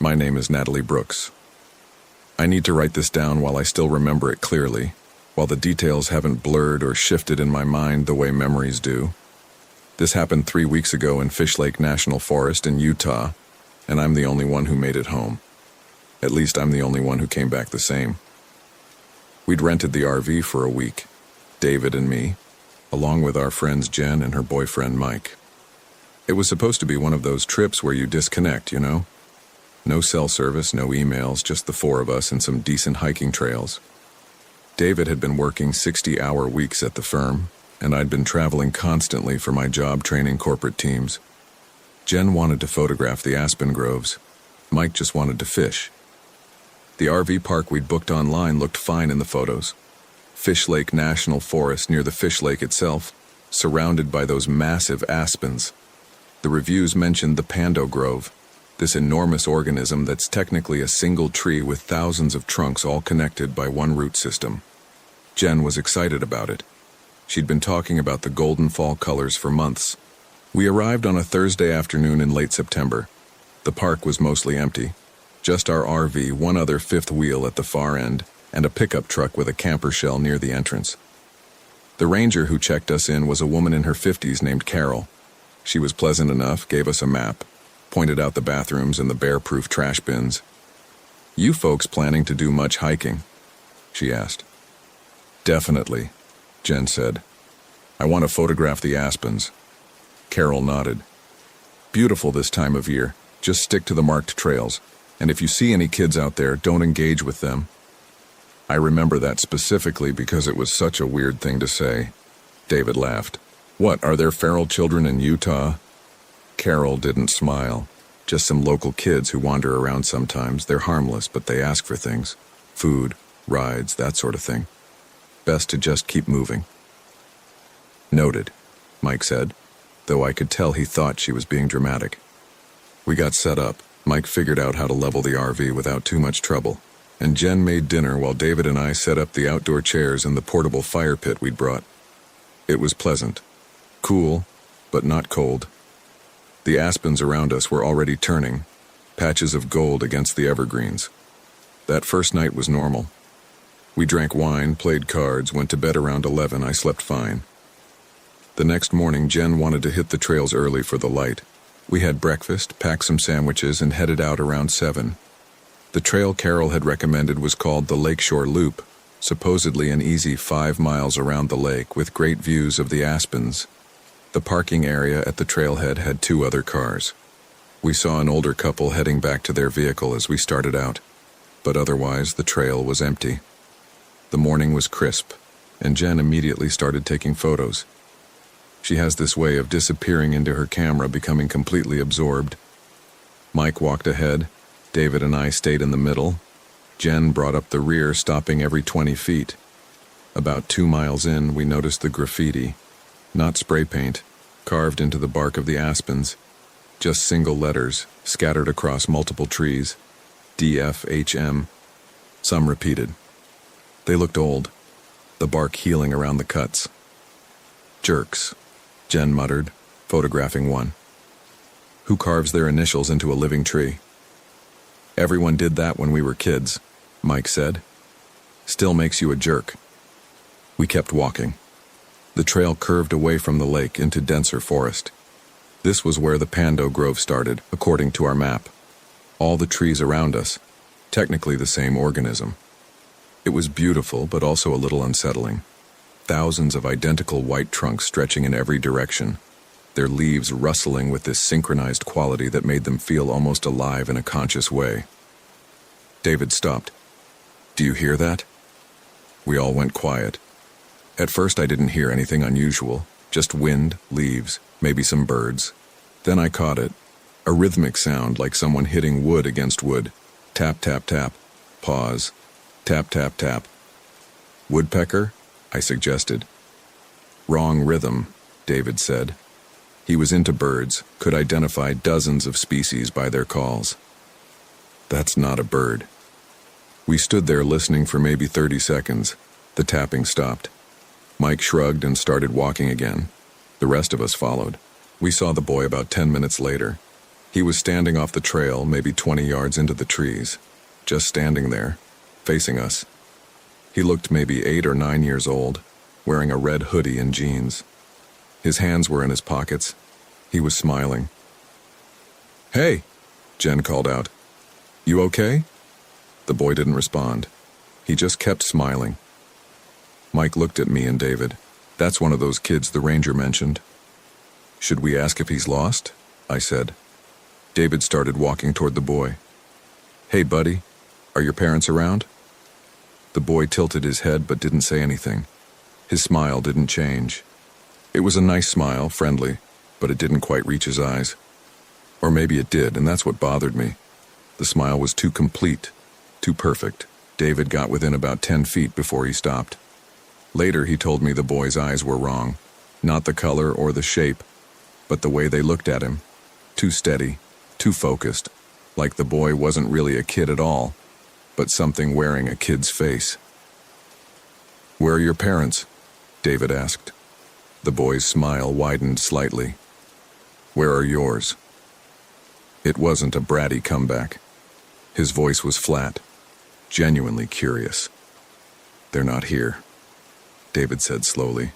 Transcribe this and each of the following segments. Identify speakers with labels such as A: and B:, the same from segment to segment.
A: My name is Natalie Brooks. I need to write this down while I still remember it clearly, while the details haven't blurred or shifted in my mind the way memories do. This happened 3 weeks ago in Fish Lake National Forest in Utah, and I'm the only one who made it home. At least I'm the only one who came back the same. We'd rented the RV for a week, David and me, along with our friends Jen and her boyfriend Mike. It was supposed to be one of those trips where you disconnect, you know? No cell service, no emails, just the four of us and some decent hiking trails. David had been working 60-hour weeks at the firm, and I'd been traveling constantly for my job training corporate teams. Jen wanted to photograph the aspen groves. Mike just wanted to fish. The RV park we'd booked online looked fine in the photos. Fish Lake National Forest near the Fish Lake itself, surrounded by those massive aspens. The reviews mentioned the Pando Grove, this enormous organism that's technically a single tree with thousands of trunks all connected by one root system. Jen was excited about it. She'd been talking about the golden fall colors for months. We arrived on a Thursday afternoon in late September. The park was mostly empty. Just our RV, one other fifth wheel at the far end, and a pickup truck with a camper shell near the entrance. The ranger who checked us in was a woman in her 50s named Carol. She was pleasant enough, gave us a map, pointed out the bathrooms and the bear-proof trash bins. "You folks planning to do much hiking?" she asked. "Definitely," Jen said. "I want to photograph the aspens." Carol nodded. "Beautiful this time of year. Just stick to the marked trails. And if you see any kids out there, don't engage with them." I remember that specifically because it was such a weird thing to say. David laughed. "What, are there feral children in Utah?" Carol didn't smile. "Just some local kids who wander around sometimes. They're harmless, but they ask for things. Food, rides, that sort of thing. Best to just keep moving." "Noted," Mike said, though I could tell he thought she was being dramatic. We got set up. Mike figured out how to level the RV without too much trouble, and Jen made dinner while David and I set up the outdoor chairs in the portable fire pit we'd brought. It was pleasant. Cool, but not cold. The aspens around us were already turning, patches of gold against the evergreens. That first night was normal. We drank wine, played cards, went to bed around 11. I slept fine. The next morning, Jen wanted to hit the trails early for the light. We had breakfast, packed some sandwiches, and headed out around 7. The trail Carol had recommended was called the Lakeshore Loop, supposedly an easy 5 miles around the lake with great views of the aspens. The parking area at the trailhead had 2 other cars. We saw an older couple heading back to their vehicle as we started out, but otherwise the trail was empty. The morning was crisp, and Jen immediately started taking photos. She has this way of disappearing into her camera, becoming completely absorbed. Mike walked ahead. David and I stayed in the middle. Jen brought up the rear, stopping every 20 feet. About 2 miles in, we noticed the graffiti. Not spray paint, carved into the bark of the aspens. Just single letters, scattered across multiple trees. DFHM. Some repeated. They looked old, the bark healing around the cuts. "Jerks," Jen muttered, photographing one. "Who carves their initials into a living tree?" "Everyone did that when we were kids," Mike said. "Still makes you a jerk." We kept walking. The trail curved away from the lake into denser forest. This was where the Pando Grove started, according to our map. All the trees around us, technically the same organism. It was beautiful, but also a little unsettling. Thousands of identical white trunks stretching in every direction, their leaves rustling with this synchronized quality that made them feel almost alive in a conscious way. David stopped. "Do you hear that?" We all went quiet. At first I didn't hear anything unusual, just wind, leaves, maybe some birds. Then I caught it, a rhythmic sound like someone hitting wood against wood. Tap, tap, tap. Pause. Tap, tap, tap. "Woodpecker?" I suggested. "Wrong rhythm," David said. He was into birds, could identify dozens of species by their calls. "That's not a bird." We stood there listening for maybe 30 seconds. The tapping stopped. Mike shrugged and started walking again. The rest of us followed. We saw the boy about 10 minutes later. He was standing off the trail, maybe 20 yards into the trees, just standing there, facing us. He looked maybe 8 or 9 years old, wearing a red hoodie and jeans. His hands were in his pockets. He was smiling. "Hey," Jen called out. "You okay?" The boy didn't respond. He just kept smiling. Mike looked at me and David. "That's one of those kids the ranger mentioned." "Should we ask if he's lost?" I said. David started walking toward the boy. "Hey, buddy, are your parents around?" The boy tilted his head but didn't say anything. His smile didn't change. It was a nice smile, friendly, but it didn't quite reach his eyes. Or maybe it did, and that's what bothered me. The smile was too complete, too perfect. David got within about 10 feet before he stopped. Later, he told me the boy's eyes were wrong. Not the color or the shape, but the way they looked at him. Too steady, too focused, like the boy wasn't really a kid at all, but something wearing a kid's face. "Where are your parents?" David asked. The boy's smile widened slightly. "Where are yours?" It wasn't a bratty comeback. His voice was flat, genuinely curious. "They're not here," David said slowly.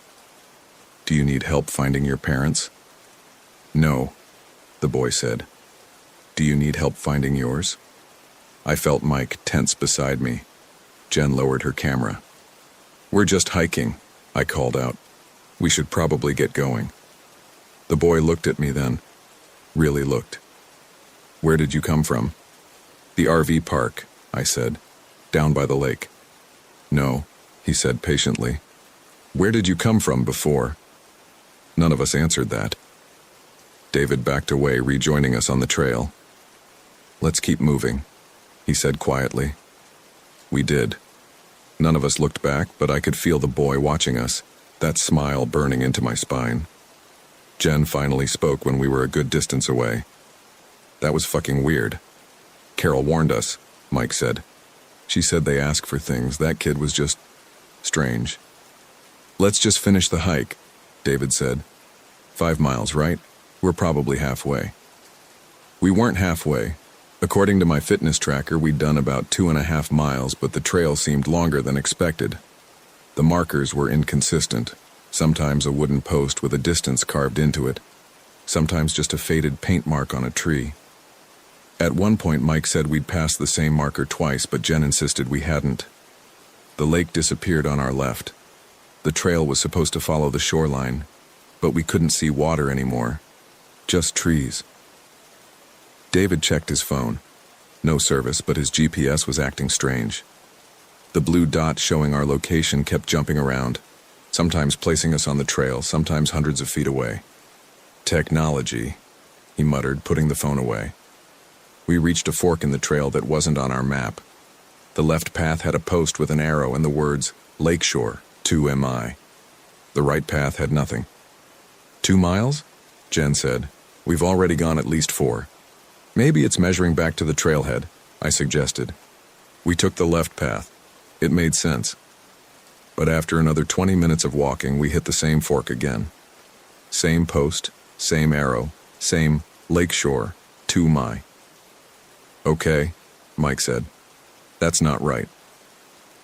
A: "Do you need help finding your parents?" "No," the boy said. "Do you need help finding yours?" I felt Mike tense beside me. Jen lowered her camera. "We're just hiking," I called out. "We should probably get going." The boy looked at me then. Really looked. "Where did you come from?" "The RV park," I said. "Down by the lake." "No," he said patiently. "Where did you come from before?" None of us answered that. David backed away, rejoining us on the trail. "Let's keep moving," he said quietly. We did. None of us looked back, but I could feel the boy watching us, that smile burning into my spine. Jen finally spoke when we were a good distance away. "That was fucking weird. Carol warned us," Mike said. "She said they ask for things. That kid was just strange." "Let's just finish the hike," David said. 5 miles, right? We're probably halfway." We weren't halfway. According to my fitness tracker, we'd done about 2.5 miles, but the trail seemed longer than expected. The markers were inconsistent. Sometimes a wooden post with a distance carved into it. Sometimes just a faded paint mark on a tree. At one point, Mike said we'd passed the same marker twice, but Jen insisted we hadn't. The lake disappeared on our left. The trail was supposed to follow the shoreline, but we couldn't see water anymore. Just trees. David checked his phone. No service, but his GPS was acting strange. The blue dot showing our location kept jumping around, sometimes placing us on the trail, sometimes hundreds of feet away. "Technology," he muttered, putting the phone away. We reached a fork in the trail that wasn't on our map. The left path had a post with an arrow and the words, "Lakeshore, 2 mi." The right path had nothing. 2 miles? Jen said. "We've already gone at least 4. Maybe it's measuring back to the trailhead," I suggested. We took the left path. It made sense. But after another 20 minutes of walking, we hit the same fork again. Same post, same arrow, same Lakeshore, 2 mi. "Okay," Mike said. "That's not right."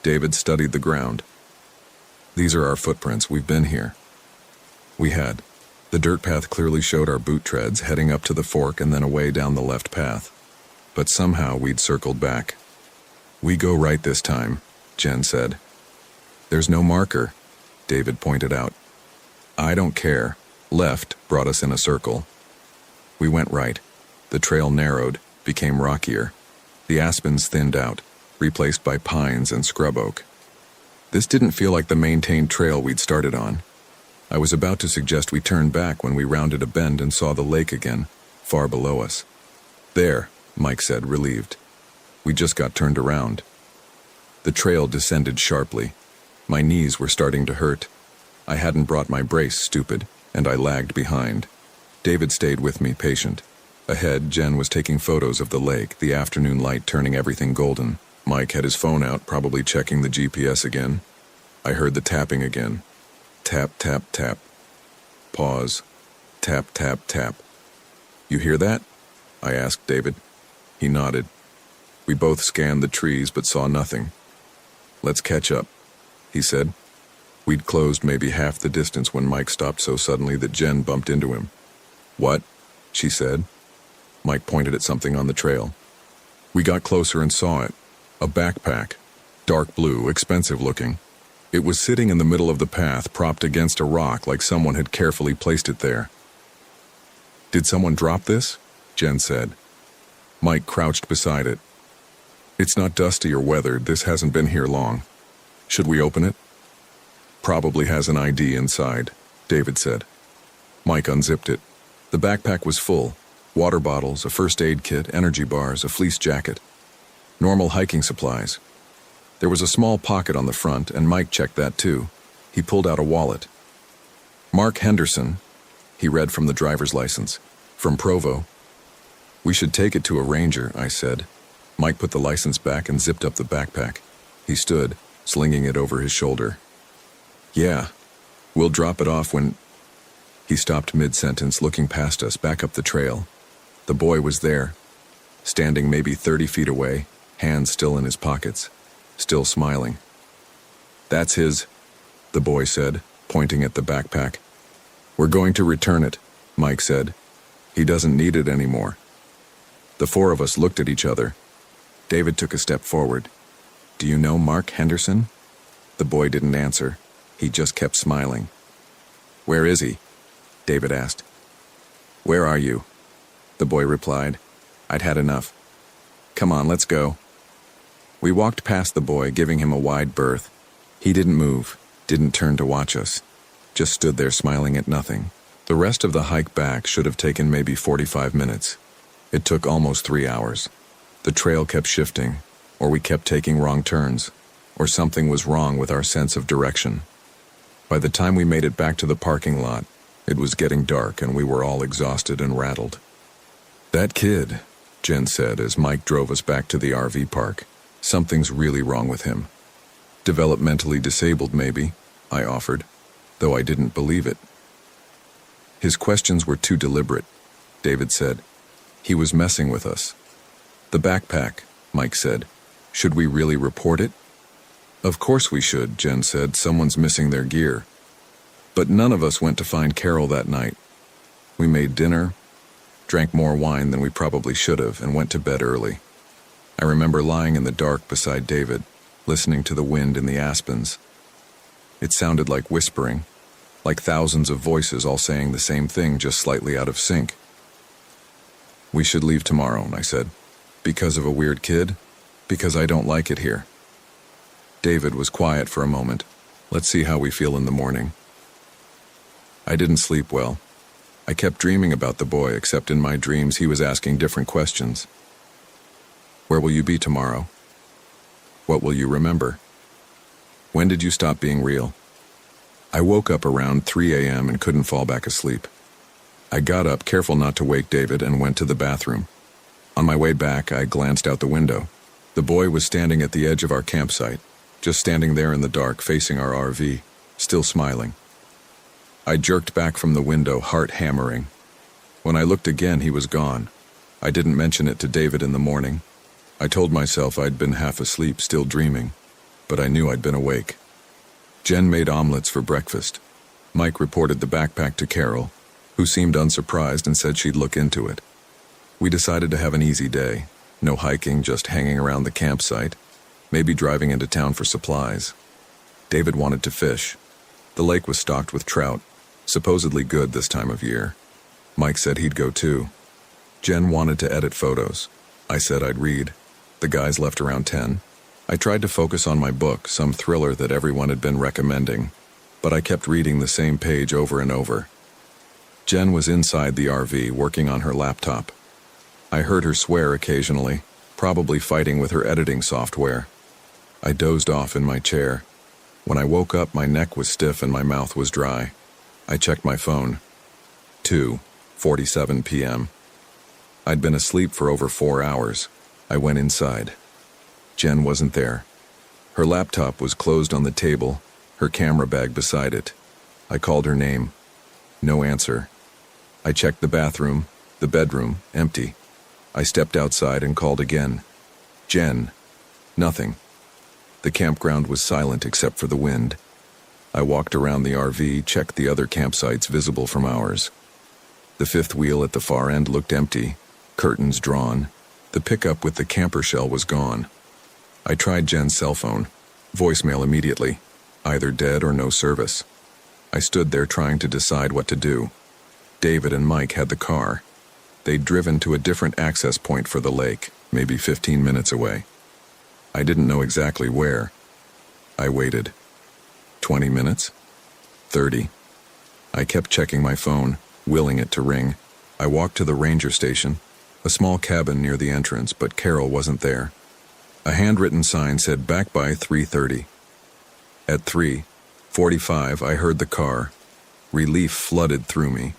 A: David studied the ground. "These are our footprints. We've been here." We had. The dirt path clearly showed our boot treads heading up to the fork and then away down the left path. But somehow we'd circled back. "We go right this time," Jen said. "There's no marker," David pointed out. "I don't care." Left brought us in a circle. We went right. The trail narrowed, became rockier. The aspens thinned out, replaced by pines and scrub oak. This didn't feel like the maintained trail we'd started on. I was about to suggest we turn back when we rounded a bend and saw the lake again, far below us. "There," Mike said, relieved. We just got turned around. The trail descended sharply. My knees were starting to hurt. I hadn't brought my brace, stupid, and I lagged behind. David stayed with me, patient. Ahead, Jen was taking photos of the lake, the afternoon light turning everything golden. Mike had his phone out, probably checking the GPS again. I heard the tapping again. Tap, tap, tap. Pause. Tap, tap, tap. "You hear that?" I asked David. He nodded. We both scanned the trees but saw nothing. Let's catch up, he said. We'd closed maybe half the distance when Mike stopped so suddenly that Jen bumped into him. What? She said. Mike pointed at something on the trail. We got closer and saw it. A backpack. Dark blue, expensive looking. It was sitting in the middle of the path, propped against a rock like someone had carefully placed it there. Did someone drop this? Jen said. Mike crouched beside it. It's not dusty or weathered. This hasn't been here long. Should we open it? Probably has an ID inside, David said. Mike unzipped it. The backpack was full. Water bottles, a first aid kit, energy bars, a fleece jacket. Normal hiking supplies. There was a small pocket on the front, and Mike checked that too. He pulled out a wallet. Mark Henderson, he read from the driver's license. From Provo. We should take it to a ranger, I said. Mike put the license back and zipped up the backpack. He stood, slinging it over his shoulder. Yeah, we'll drop it off when... He stopped mid-sentence, looking past us, back up the trail. The boy was there, standing maybe 30 feet away, hands still in his pockets, still smiling. That's his, the boy said, pointing at the backpack. We're going to return it, Mike said. He doesn't need it anymore. The four of us looked at each other. David took a step forward. Do you know Mark Henderson? The boy didn't answer. He just kept smiling. Where is he? David asked. Where are you? The boy replied. I'd had enough. Come on, let's go. We walked past the boy, giving him a wide berth. He didn't move, didn't turn to watch us, just stood there smiling at nothing. The rest of the hike back should have taken maybe 45 minutes. It took almost 3 hours. The trail kept shifting, or we kept taking wrong turns, or something was wrong with our sense of direction. By the time we made it back to the parking lot, it was getting dark and we were all exhausted and rattled. That kid, Jen said as Mike drove us back to the RV park. Something's really wrong with him. Developmentally disabled, maybe, I offered, though I didn't believe it. His questions were too deliberate, David said. He was messing with us. The backpack, Mike said. Should we really report it? Of course we should, Jen said. Someone's missing their gear. But none of us went to find Carol that night. We made dinner, drank more wine than we probably should have, and went to bed early. I remember lying in the dark beside David, listening to the wind in the aspens. It sounded like whispering, like thousands of voices all saying the same thing, just slightly out of sync. We should leave tomorrow, I said. Because of a weird kid? Because I don't like it here. David was quiet for a moment. Let's see how we feel in the morning. I didn't sleep well. I kept dreaming about the boy, except in my dreams he was asking different questions. Where will you be tomorrow? What will you remember? When did you stop being real? I woke up around 3 a.m. and couldn't fall back asleep. I got up, careful not to wake David, and went to the bathroom. On my way back, I glanced out the window. The boy was standing at the edge of our campsite, just standing there in the dark, facing our RV, still smiling. I jerked back from the window, heart hammering. When I looked again, he was gone. I didn't mention it to David in the morning. I told myself I'd been half asleep, still dreaming, but I knew I'd been awake. Jen made omelets for breakfast. Mike reported the backpack to Carol, who seemed unsurprised and said she'd look into it. We decided to have an easy day. No hiking, just hanging around the campsite, maybe driving into town for supplies. David wanted to fish. The lake was stocked with trout, supposedly good this time of year. Mike said he'd go too. Jen wanted to edit photos. I said I'd read. The guys left around 10. I tried to focus on my book, some thriller that everyone had been recommending, but I kept reading the same page over and over. Jen was inside the RV working on her laptop. I heard her swear occasionally, probably fighting with her editing software. I dozed off in my chair. When I woke up, my neck was stiff and my mouth was dry. I checked my phone. 2:47 p.m. I'd been asleep for over 4 hours. I went inside. Jen wasn't there. Her laptop was closed on the table, her camera bag beside it. I called her name. No answer. I checked the bathroom, the bedroom, empty. I stepped outside and called again. Jen. Nothing. The campground was silent except for the wind. I walked around the RV, checked the other campsites visible from ours. The fifth wheel at the far end looked empty, curtains drawn. The pickup with the camper shell was gone. I tried Jen's cell phone. Voicemail immediately. Either dead or no service. I stood there trying to decide what to do. David and Mike had the car. They'd driven to a different access point for the lake, maybe 15 minutes away. I didn't know exactly where. I waited. 20 minutes? 30. I kept checking my phone, willing it to ring. I walked to the ranger station, a small cabin near the entrance, but Carol wasn't there. A handwritten sign said back by 3:30. At 3:45, I heard the car. Relief flooded through me.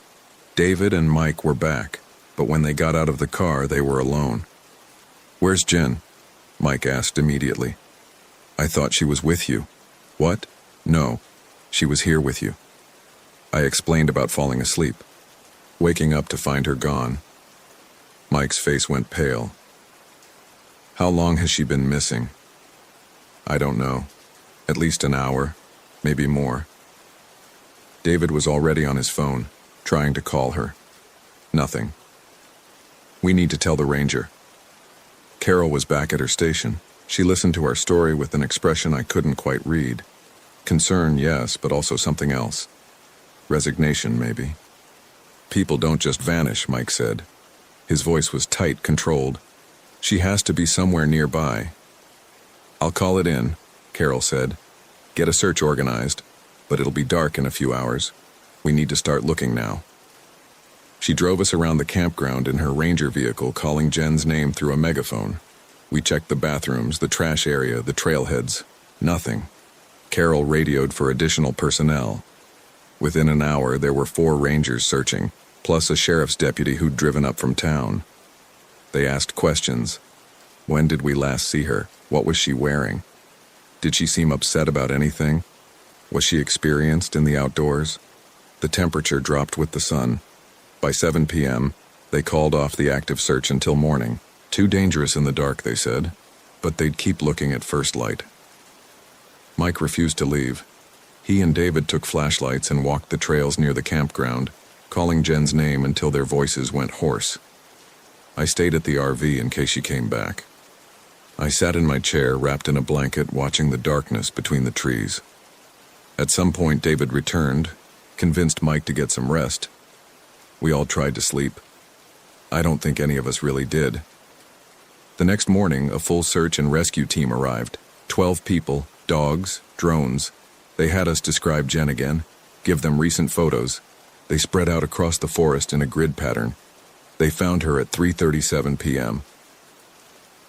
A: David and Mike were back, but when they got out of the car, they were alone. "Where's Jen?" Mike asked immediately. "I thought she was with you." "What?" "No, she was here with you." I explained about falling asleep, waking up to find her gone. Mike's face went pale. "How long has she been missing?" "I don't know. At least an hour, maybe more." David was already on his phone, trying to call her. Nothing. "We need to tell the ranger." Carol was back at her station. She listened to our story with an expression I couldn't quite read. Concern, yes, but also something else. Resignation, maybe. "People don't just vanish," Mike said. His voice was tight, controlled. "She has to be somewhere nearby." "I'll call it in," Carol said. "Get a search organized, but it'll be dark in a few hours. We need to start looking now." She drove us around the campground in her ranger vehicle, calling Jen's name through a megaphone. We checked the bathrooms, the trash area, the trailheads. Nothing. Carol radioed for additional personnel. Within an hour, there were 4 rangers searching, plus a sheriff's deputy who'd driven up from town. They asked questions. When did we last see her? What was she wearing? Did she seem upset about anything? Was she experienced in the outdoors? The temperature dropped with the sun. By 7 p.m., they called off the active search until morning. Too dangerous in the dark, they said, but they'd keep looking at first light. Mike refused to leave. He and David took flashlights and walked the trails near the campground, calling Jen's name until their voices went hoarse. I stayed at the RV in case she came back. I sat in my chair, wrapped in a blanket, watching the darkness between the trees. At some point, David returned, convinced Mike to get some rest. We all tried to sleep. I don't think any of us really did. The next morning, a full search and rescue team arrived. 12 people, dogs, drones. They had us describe Jen again, give them recent photos. They spread out across the forest in a grid pattern. They found her at 3:37 p.m.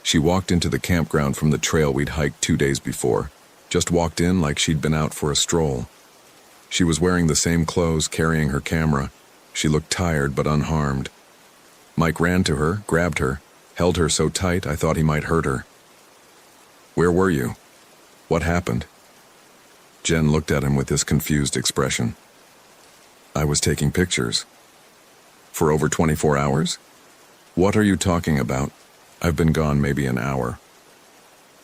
A: She walked into the campground from the trail we'd hiked 2 days before. Just walked in like she'd been out for a stroll. She was wearing the same clothes, carrying her camera. She looked tired but unharmed. Mike ran to her, grabbed her, held her so tight I thought he might hurt her. "Where were you? What happened?" Jen looked at him with this confused expression. "I was taking pictures." "For over 24 hours? What are you talking about?" "I've been gone maybe an hour."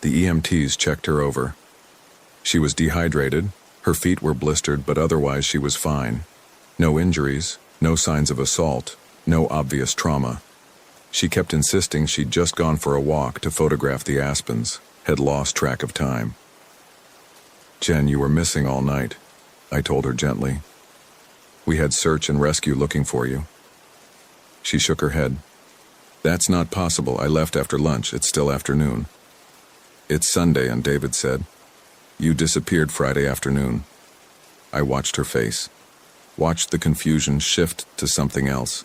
A: The EMTs checked her over. She was dehydrated, her feet were blistered, but otherwise she was fine. No injuries, no signs of assault, no obvious trauma. She kept insisting she'd just gone for a walk to photograph the aspens, had lost track of time. "Jen, you were missing all night," I told her gently. "We had search and rescue looking for you." She shook her head. "That's not possible. I left after lunch. It's still afternoon." "It's Sunday," and David said. "You disappeared Friday afternoon." I watched her face, watched the confusion shift to something else.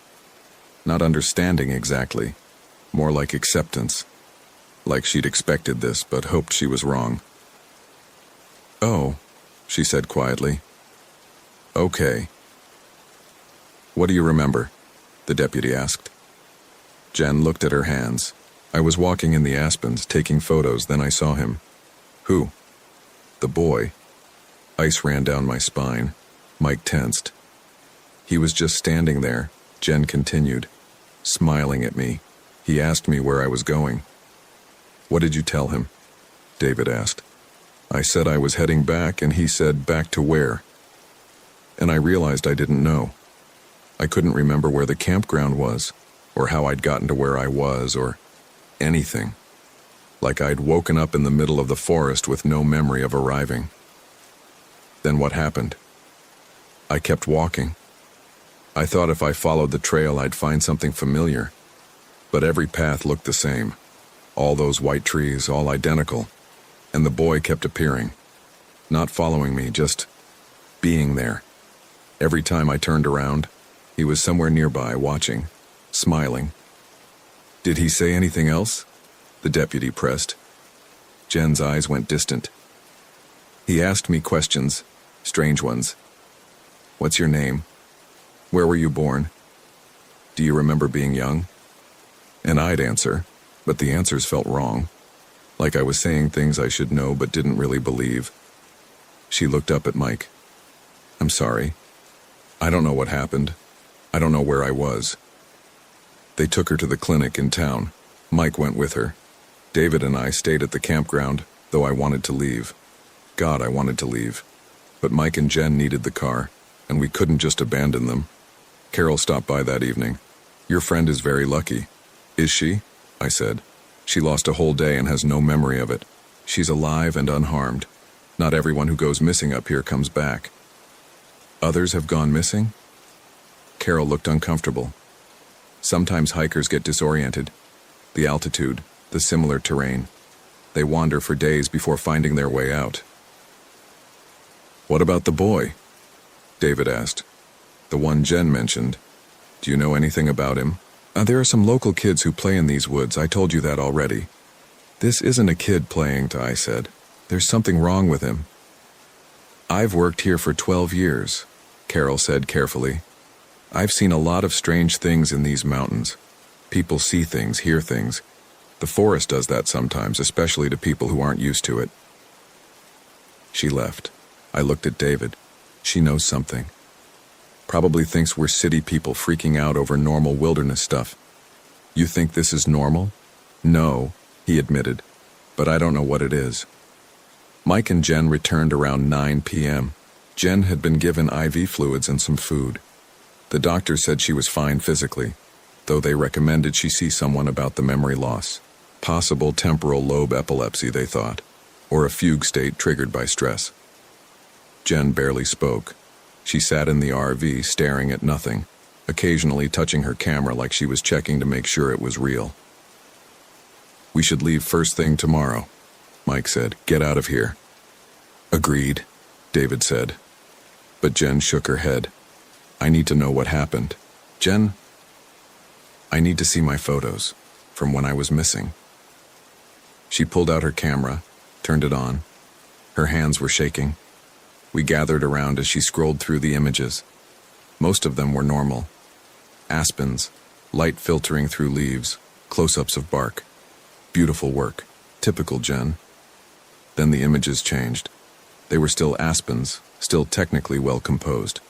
A: Not understanding exactly, more like acceptance. Like she'd expected this, but hoped she was wrong. "Oh," she said quietly. "Okay." "What do you remember?" the deputy asked. Jen looked at her hands. I was walking in the aspens, taking photos, then I saw him. "Who?" "The boy." Ice ran down my spine. Mike tensed. "He was just standing there," Jen continued, smiling at me. He asked me where I was going. What did you tell him? David asked. I said I was heading back, and he said, back to where? And I realized I didn't know. I couldn't remember where the campground was, or how I'd gotten to where I was, or anything. Like I'd woken up in the middle of the forest with no memory of arriving. Then what happened? I kept walking. I thought if I followed the trail I'd find something familiar, but every path looked the same. All those white trees, all identical, and the boy kept appearing. Not following me, just being there. Every time I turned around, he was somewhere nearby, watching, smiling. Did he say anything else? The deputy pressed. Jen's eyes went distant. He asked me questions, strange ones. What's your name? Where were you born? Do you remember being young? And I'd answer, but the answers felt wrong, like I was saying things I should know but didn't really believe. She looked up at Mike. I'm sorry. I don't know what happened. I don't know where I was. They took her to the clinic in town. Mike went with her. David and I stayed at the campground, though I wanted to leave. God, I wanted to leave. But Mike and Jen needed the car, and we couldn't just abandon them. Carol stopped by that evening. Your friend is very lucky. Is she? I said. She lost a whole day and has no memory of it. She's alive and unharmed. Not everyone who goes missing up here comes back. Others have gone missing? Carol looked uncomfortable. Sometimes hikers get disoriented. The altitude, the similar terrain. They wander for days before finding their way out. What about the boy? David asked. The one Jen mentioned. Do you know anything about him? There are some local kids who play in these woods. I told you that already. This isn't a kid playing, I said. There's something wrong with him. I've worked here for 12 years, Carol said carefully. I've seen a lot of strange things in these mountains. People see things, hear things. The forest does that sometimes, especially to people who aren't used to it. She left. I looked at David. She knows something. Probably thinks we're city people freaking out over normal wilderness stuff. You think this is normal? No, he admitted, but I don't know what it is. Mike and Jen returned around 9 p.m. Jen had been given IV fluids and some food. The doctor said she was fine physically, though they recommended she see someone about the memory loss. Possible temporal lobe epilepsy, they thought, or a fugue state triggered by stress. Jen barely spoke. She sat in the RV staring at nothing, occasionally touching her camera like she was checking to make sure it was real. We should leave first thing tomorrow, Mike said. Get out of here. Agreed, David said. But Jen shook her head. I need to know what happened. Jen, I need to see my photos from when I was missing. She pulled out her camera, turned it on. Her hands were shaking. We gathered around as she scrolled through the images. Most of them were normal. Aspens, light filtering through leaves, close-ups of bark. Beautiful work. Typical Jen. Then the images changed. They were still aspens, still technically well composed.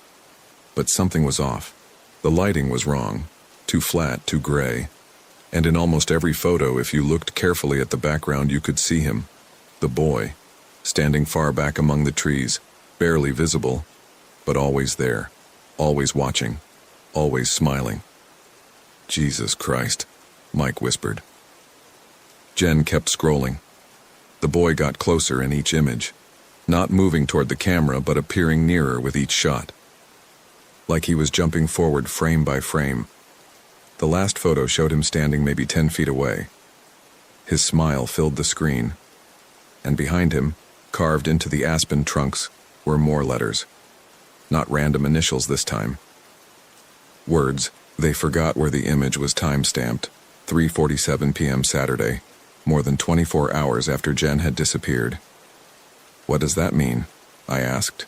A: But something was off. The lighting was wrong. Too flat, too gray. And in almost every photo, if you looked carefully at the background, you could see him. The boy, standing far back among the trees, barely visible, but always there, always watching, always smiling. Jesus Christ, Mike whispered. Jen kept scrolling. The boy got closer in each image, not moving toward the camera but appearing nearer with each shot. Like he was jumping forward frame by frame. The last photo showed him standing maybe 10 feet away. His smile filled the screen, and behind him, carved into the aspen trunks, were more letters. Not random initials this time. Words. They forgot where the image was time-stamped. 3:47 p.m. Saturday, more than 24 hours after Jen had disappeared. What does that mean? I asked.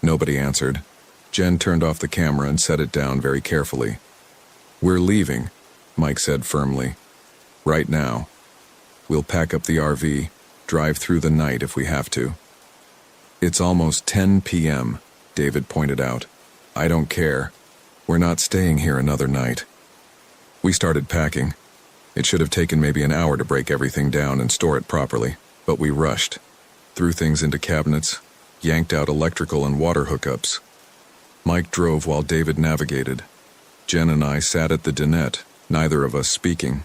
A: Nobody answered. Jen turned off the camera and set it down very carefully. We're leaving, Mike said firmly. Right now. We'll pack up the RV, drive through the night if we have to. It's almost 10 p.m., David pointed out. I don't care. We're not staying here another night. We started packing. It should have taken maybe an hour to break everything down and store it properly, but we rushed. Threw things into cabinets, yanked out electrical and water hookups. Mike drove while David navigated. Jen and I sat at the dinette, neither of us speaking.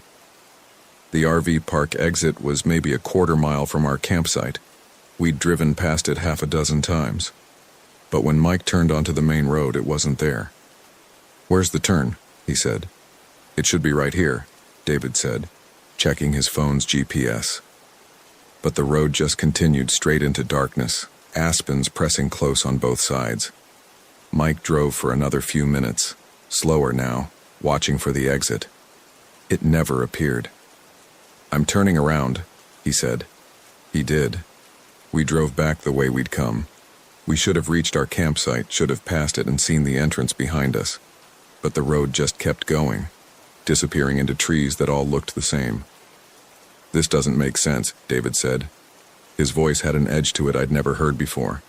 A: The RV park exit was maybe a quarter-mile from our campsite. We'd driven past it half a dozen times. But when Mike turned onto the main road, it wasn't there. "Where's the turn?" he said. "It should be right here," David said, checking his phone's GPS. But the road just continued straight into darkness, aspens pressing close on both sides. Mike drove for another few minutes, slower now, watching for the exit. It never appeared. "I'm turning around," he said. He did. We drove back the way we'd come. We should have reached our campsite, should have passed it and seen the entrance behind us. But the road just kept going, disappearing into trees that all looked the same. "This doesn't make sense," David said. His voice had an edge to it I'd never heard before.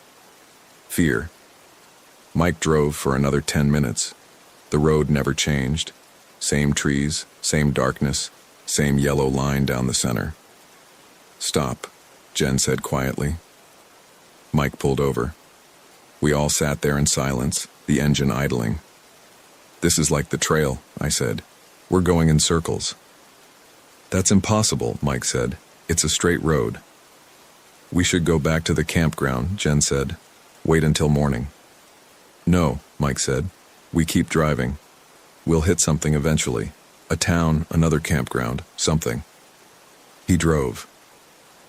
A: Fear. Mike drove for another 10 minutes. The road never changed. Same trees, same darkness, same yellow line down the center. "Stop," Jen said quietly. Mike pulled over. We all sat there in silence, the engine idling. "This is like the trail," I said. "We're going in circles." "That's impossible," Mike said. "It's a straight road." "We should go back to the campground," Jen said. "Wait until morning." "No," Mike said. "We keep driving. We'll hit something eventually. A town, another campground, something." He drove.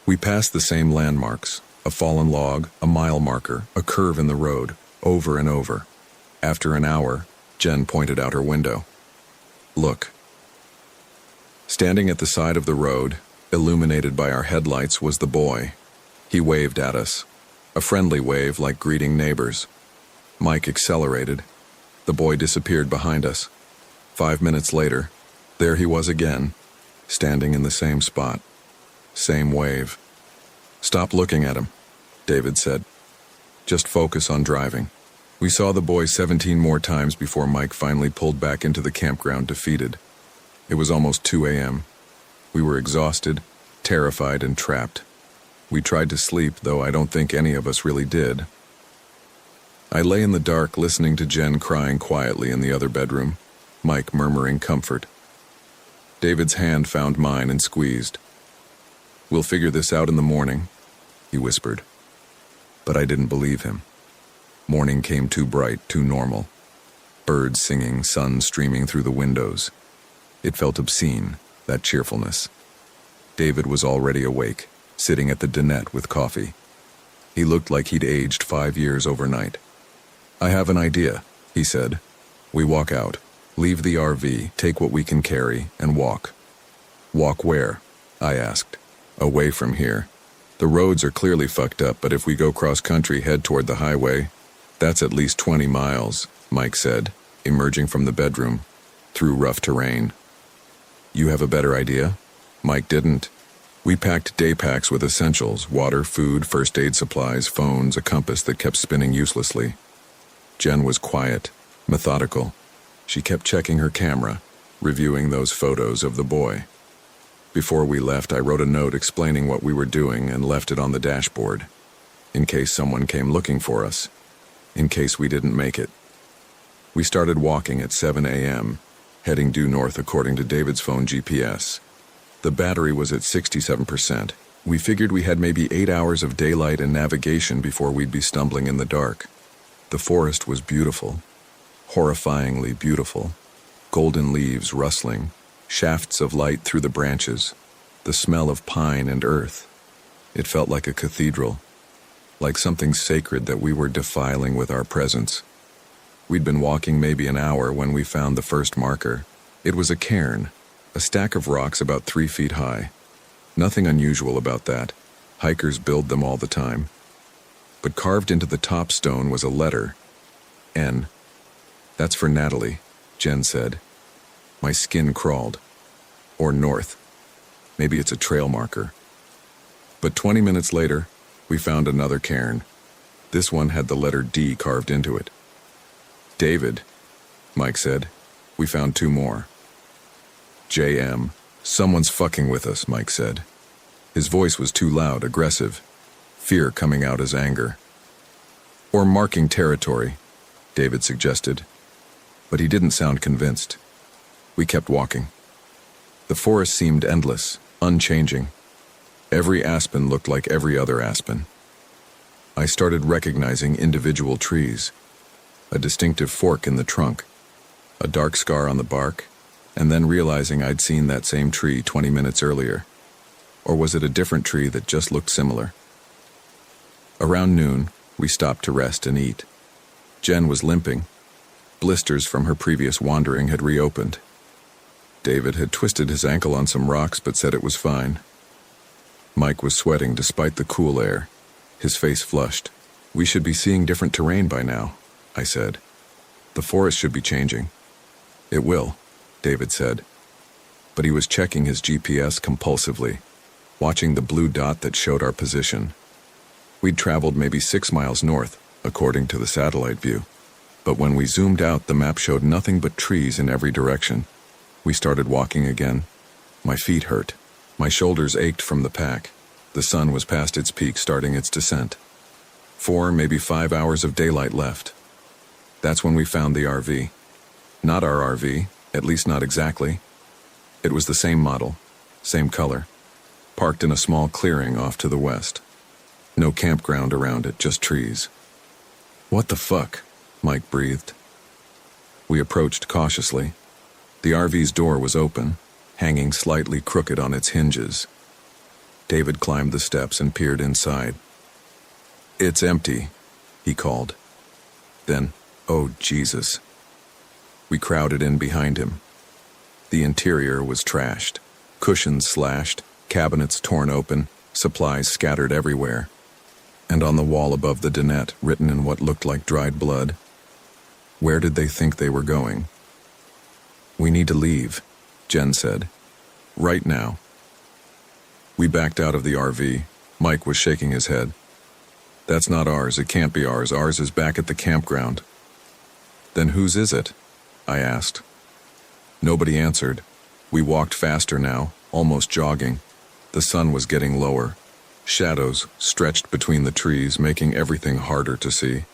A: We passed the same landmarks, a fallen log, a mile marker, a curve in the road, over and over. After an hour, Jen pointed out her window. "Look." Standing at the side of the road, illuminated by our headlights, was the boy. He waved at us, a friendly wave like greeting neighbors. Mike accelerated. The boy disappeared behind us. 5 minutes later, there he was again, standing in the same spot. Same wave. "Stop looking at him," David said. "Just focus on driving." We saw the boy 17 more times before Mike finally pulled back into the campground defeated. It was almost 2 a.m. We were exhausted, terrified, and trapped. We tried to sleep, though I don't think any of us really did. I lay in the dark listening to Jen crying quietly in the other bedroom, Mike murmuring comfort. David's hand found mine and squeezed. "We'll figure this out in the morning," he whispered. But I didn't believe him. Morning came too bright, too normal. Birds singing, sun streaming through the windows. It felt obscene, that cheerfulness. David was already awake, sitting at the dinette with coffee. He looked like he'd aged 5 years overnight. "I have an idea," he said. "We walk out, leave the RV, take what we can carry, and walk." "Walk where?" I asked. "Away from here. The roads are clearly fucked up, but if we go cross-country, head toward the highway, that's at least 20 miles, Mike said, emerging from the bedroom, through rough terrain. "You have a better idea?" Mike didn't. We packed day packs with essentials, water, food, first aid supplies, phones, a compass that kept spinning uselessly. Jen was quiet, methodical. She kept checking her camera, reviewing those photos of the boy. Before we left, I wrote a note explaining what we were doing and left it on the dashboard, in case someone came looking for us, in case we didn't make it. We started walking at 7 a.m., heading due north according to David's phone GPS. The battery was at 67%. We figured we had maybe 8 hours of daylight and navigation before we'd be stumbling in the dark. The forest was beautiful, horrifyingly beautiful. Golden leaves rustling, shafts of light through the branches, the smell of pine and earth. It felt like a cathedral, like something sacred that we were defiling with our presence. We'd been walking maybe an hour when we found the first marker. It was a cairn, a stack of rocks about 3 feet high. Nothing unusual about that. Hikers build them all the time. But carved into the top stone was a letter, N. "That's for Natalie," Jen said. My skin crawled. Or north. Maybe it's a trail marker. But 20 minutes later, we found another cairn. This one had the letter D carved into it. "David," Mike said. "We found 2 more. JM, Someone's fucking with us, Mike said. His voice was too loud, aggressive, fear coming out as anger. Or marking territory, David suggested, but he didn't sound convinced. We kept walking. The forest seemed endless, unchanging. Every aspen looked like every other aspen. I started recognizing individual trees, a distinctive fork in the trunk, a dark scar on the bark, and then realizing I'd seen that same tree 20 minutes earlier. Or was it a different tree that just looked similar? Around noon, we stopped to rest and eat. Jen was limping. Blisters from her previous wandering had reopened. David had twisted his ankle on some rocks but said it was fine. Mike was sweating despite the cool air, his face flushed. We should be seeing different terrain by now, I said. The forest should be changing. It will, David said. But he was checking his GPS compulsively, watching the blue dot that showed our position. We'd traveled maybe 6 miles north, according to the satellite view. But when we zoomed out, the map showed nothing but trees in every direction. We started walking again. My feet hurt. My shoulders ached from the pack. The sun was past its peak, starting its descent. 4, maybe 5 hours of daylight left. That's when we found the RV. Not our RV, at least not exactly. It was the same model, same color, parked in a small clearing off to the west. No campground around it, just trees. What the fuck? Mike breathed. We approached cautiously. The RV's door was open, hanging slightly crooked on its hinges. David climbed the steps and peered inside. It's empty, he called. Then, oh Jesus. We crowded in behind him. The interior was trashed, cushions slashed, cabinets torn open, supplies scattered everywhere. And on the wall above the dinette, written in what looked like dried blood, where did they think they were going? We need to leave, Jen said. Right now. We backed out of the RV. Mike was shaking his head. That's not ours. It can't be ours. Ours is back at the campground. Then whose is it? I asked. Nobody answered. We walked faster now, almost jogging. The sun was getting lower. Shadows stretched between the trees, making everything harder to see.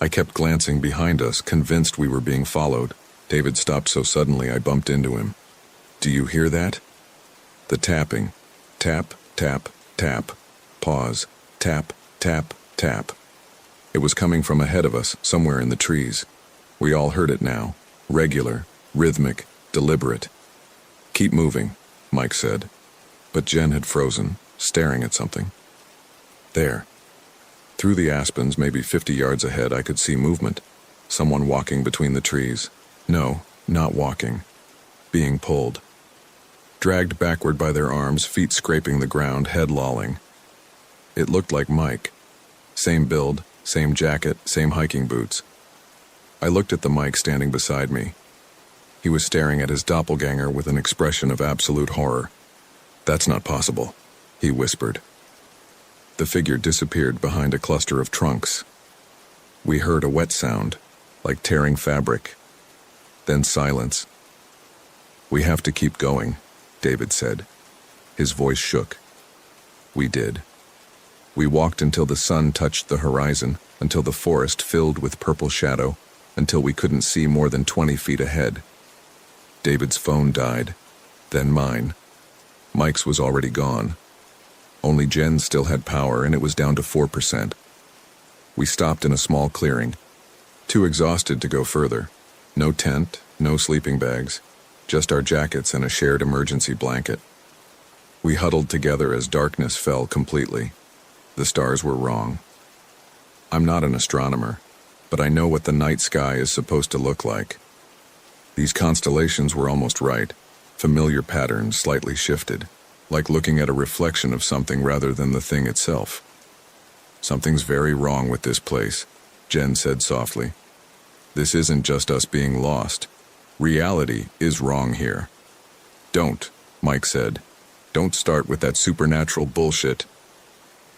A: I kept glancing behind us, convinced we were being followed. David stopped so suddenly I bumped into him. Do you hear that? The tapping. Tap, tap, tap. Pause. Tap, tap, tap. It was coming from ahead of us, somewhere in the trees. We all heard it now. Regular, rhythmic, deliberate. Keep moving, Mike said. But Jen had frozen, staring at something. There. Through the aspens, maybe 50 yards ahead, I could see movement. Someone walking between the trees. No, not walking. Being pulled. Dragged backward by their arms, feet scraping the ground, head lolling. It looked like Mike. Same build, same jacket, same hiking boots. I looked at the Mike standing beside me. He was staring at his doppelganger with an expression of absolute horror. That's not possible, he whispered. The figure disappeared behind a cluster of trunks. We heard a wet sound, like tearing fabric. Then silence. We have to keep going, David said. His voice shook. We did. We walked until the sun touched the horizon, until the forest filled with purple shadow, until we couldn't see more than 20 feet ahead. David's phone died, then mine. Mike's was already gone. Only Jen still had power, and it was down to 4%. We stopped in a small clearing, too exhausted to go further. No tent, no sleeping bags, just our jackets and a shared emergency blanket. We huddled together as darkness fell completely. The stars were wrong. I'm not an astronomer, but I know what the night sky is supposed to look like. These constellations were almost right, familiar patterns slightly shifted, like looking at a reflection of something rather than the thing itself. Something's very wrong with this place, Jen said softly. This isn't just us being lost. Reality is wrong here. Don't, Mike said. Don't start with that supernatural bullshit.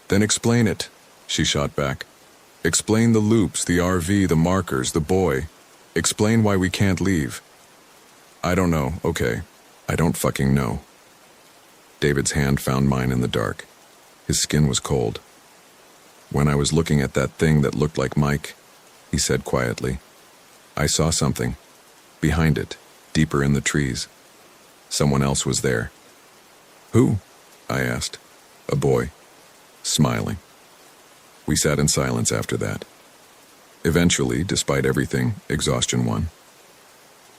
A: Then explain it, she shot back. Explain the loops, the RV, the markers, the boy. Explain why we can't leave. I don't know, okay. I don't fucking know, David's hand found mine in the dark. His skin was cold. "When I was looking at that thing that looked like Mike," he said quietly, "I saw something. Behind it, deeper in the trees. Someone else was there." "Who?" I asked. "A boy, smiling." We sat in silence after that. Eventually, despite everything, exhaustion won.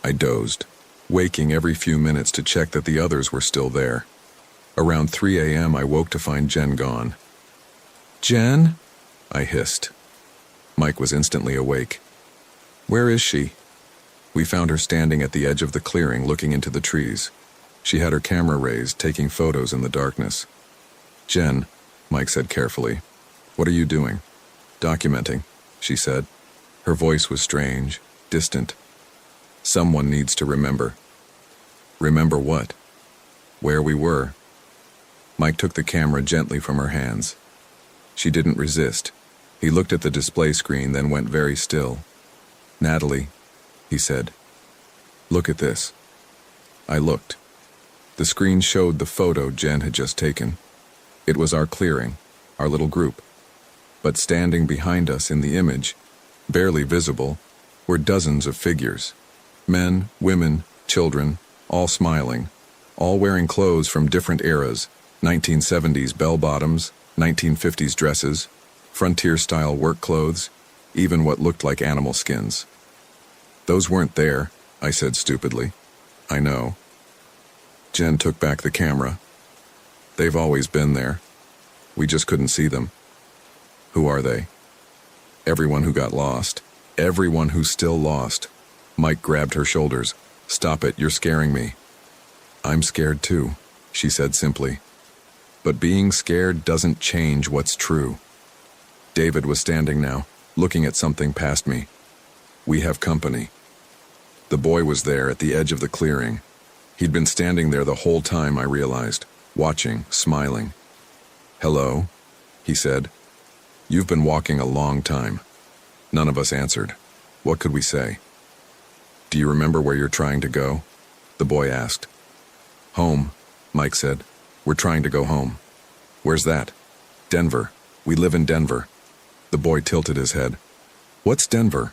A: I dozed, waking every few minutes to check that the others were still there. Around 3 a.m. I woke to find Jen gone. "Jen?" I hissed. Mike was instantly awake. "Where is she?" We found her standing at the edge of the clearing looking into the trees. She had her camera raised, taking photos in the darkness. "Jen," Mike said carefully, "what are you doing?" "Documenting," she said. Her voice was strange, distant. "Someone needs to remember." "Remember what?" "Where we were." Mike took the camera gently from her hands. She didn't resist. He looked at the display screen, then went very still. "Natalie," he said, "look at this." I looked. The screen showed the photo Jen had just taken. It was our clearing, our little group. But standing behind us in the image, barely visible, were dozens of figures. Men, women, children, all smiling, all wearing clothes from different eras, 1970s bell-bottoms, 1950s dresses, frontier-style work clothes, even what looked like animal skins. "Those weren't there," I said stupidly. "I know." Jen took back the camera. "They've always been there. We just couldn't see them." "Who are they?" "Everyone who got lost. Everyone who's still lost." Mike grabbed her shoulders. "Stop it, you're scaring me." "I'm scared too," she said simply. "But being scared doesn't change what's true." David was standing now, looking at something past me. "We have company." The boy was there at the edge of the clearing. He'd been standing there the whole time, I realized, watching, smiling. "Hello," he said. "You've been walking a long time." None of us answered. What could we say? "Do you remember where you're trying to go?" the boy asked. "Home," Mike said. "We're trying to go home." "Where's that?" "Denver. We live in Denver." The boy tilted his head. "What's Denver?"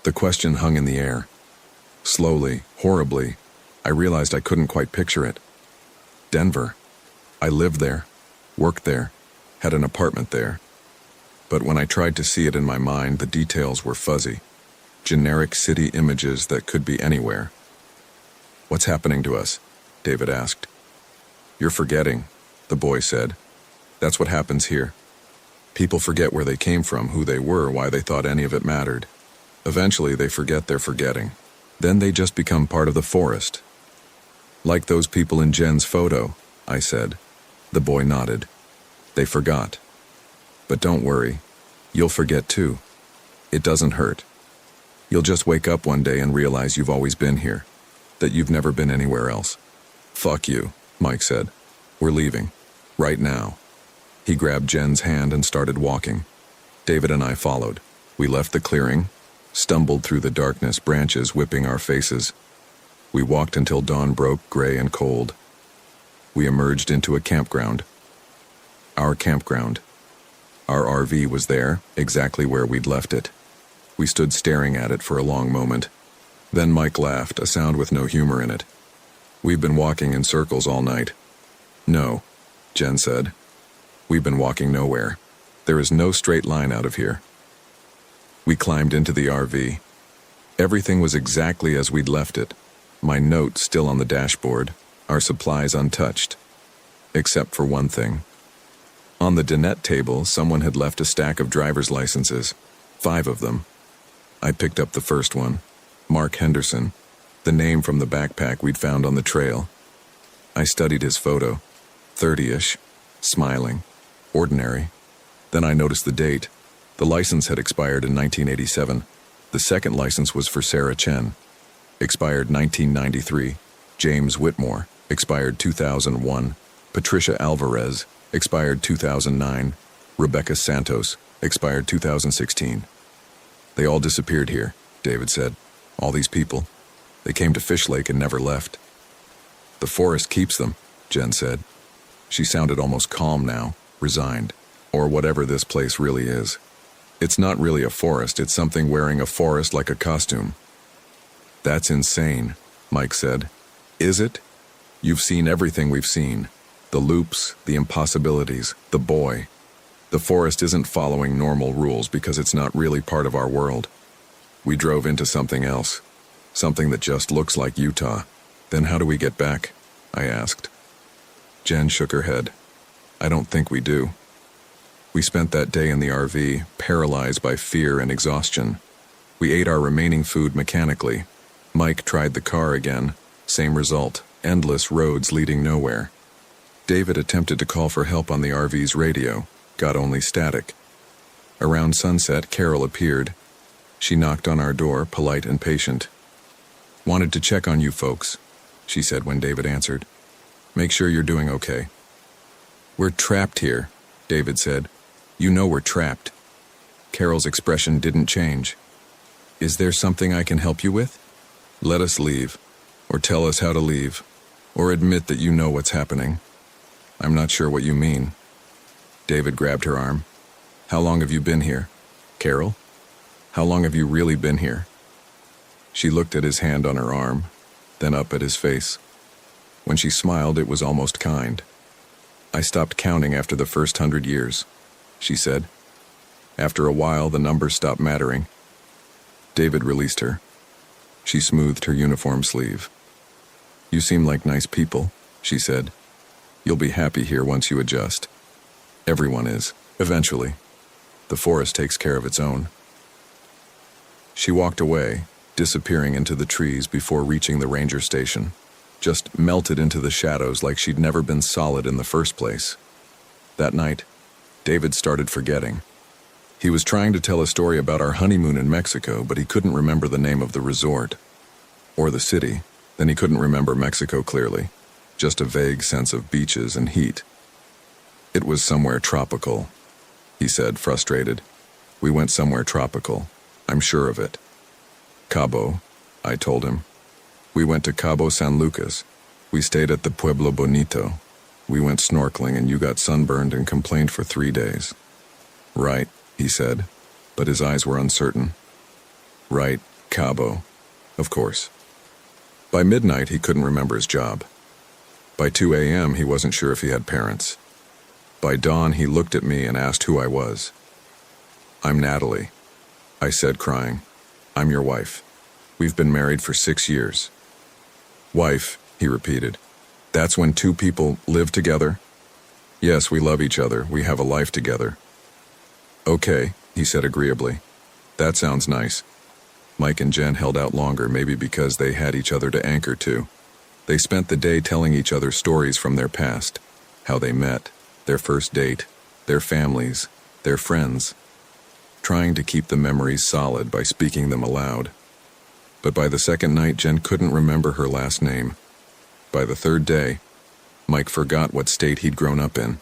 A: The question hung in the air. Slowly, horribly, I realized I couldn't quite picture it. Denver. I lived there, worked there, had an apartment there. But when I tried to see it in my mind, the details were fuzzy. Generic city images that could be anywhere. "What's happening to us?" David asked. "You're forgetting," the boy said. "That's what happens here. People forget where they came from, who they were, why they thought any of it mattered. Eventually they forget they're forgetting. Then they just become part of the forest." "Like those people in Jen's photo," I said. The boy nodded. "They forgot. But don't worry. You'll forget too. It doesn't hurt. You'll just wake up one day and realize you've always been here, that you've never been anywhere else." "Fuck you," Mike said. "We're leaving. Right now." He grabbed Jen's hand and started walking. David and I followed. We left the clearing, stumbled through the darkness, branches whipping our faces. We walked until dawn broke, gray and cold. We emerged into a campground. Our campground. Our RV was there, exactly where we'd left it. We stood staring at it for a long moment. Then Mike laughed, a sound with no humor in it. "We've been walking in circles all night." "No," Jen said. "We've been walking nowhere. There is no straight line out of here." We climbed into the RV. Everything was exactly as we'd left it. My note still on the dashboard, our supplies untouched. Except for one thing. On the dinette table, someone had left a stack of driver's licenses. 5 of them. I picked up the first one. Mark Henderson. The name from the backpack we'd found on the trail. I studied his photo. 30-ish. Smiling. Ordinary. Then I noticed the date. The license had expired in 1987. The second license was for Sarah Chen. Expired 1993. James Whitmore. Expired 2001. Patricia Alvarez. Expired 2009. Rebecca Santos. Expired 2016. "They all disappeared here," David said. "All these people. They came to Fish Lake and never left. The forest keeps them," Jen said. She sounded almost calm now, resigned, or whatever this place really is. It's not really a forest, it's something wearing a forest like a costume. That's insane, Mike said. Is it? You've seen everything we've seen. The loops, the impossibilities, the boy. The forest isn't following normal rules because it's not really part of our world. We drove into something else, something that just looks like Utah. Then how do we get back? I asked. Jen shook her head. I don't think we do. We spent that day in the RV, paralyzed by fear and exhaustion. We ate our remaining food mechanically. Mike tried the car again. Same result, endless roads leading nowhere. David attempted to call for help on the RV's radio, got only static. Around sunset, Carol appeared. She knocked on our door, polite and patient. Wanted to check on you folks, she said when David answered. Make sure you're doing okay. We're trapped here, David said. You know we're trapped. Carol's expression didn't change. Is there something I can help you with? Let us leave, or tell us how to leave, or admit that you know what's happening. I'm not sure what you mean. David grabbed her arm. How long have you been here? Carol? How long have you really been here? She looked at his hand on her arm, then up at his face. When she smiled, it was almost kind. I stopped counting after the first 100 years, she said. After a while, the numbers stopped mattering. David released her. She smoothed her uniform sleeve. You seem like nice people, she said. You'll be happy here once you adjust. Everyone is, eventually. The forest takes care of its own. She walked away, disappearing into the trees before reaching the ranger station, just melted into the shadows like she'd never been solid in the first place. That night, David started forgetting. He was trying to tell a story about our honeymoon in Mexico, but he couldn't remember the name of the resort. Or the city. Then he couldn't remember Mexico clearly. Just a vague sense of beaches and heat. It was somewhere tropical, he said, frustrated. We went somewhere tropical. I'm sure of it. Cabo, I told him. We went to Cabo San Lucas. We stayed at the Pueblo Bonito. We went snorkeling and you got sunburned and complained for 3 days. Right, he said, but his eyes were uncertain. Right, Cabo. Of course. By midnight, he couldn't remember his job. By 2 a.m., he wasn't sure if he had parents. By dawn, he looked at me and asked who I was. I'm Natalie, I said, crying. I'm your wife. We've been married for 6 years. Wife, he repeated. That's when two people live together? Yes, we love each other. We have a life together. Okay, he said agreeably. That sounds nice. Mike and Jen held out longer, maybe because they had each other to anchor to. They spent the day telling each other stories from their past, how they met, their first date, their families, their friends, trying to keep the memories solid by speaking them aloud. But by the second night, Jen couldn't remember her last name. By the third day, Mike forgot what state he'd grown up in.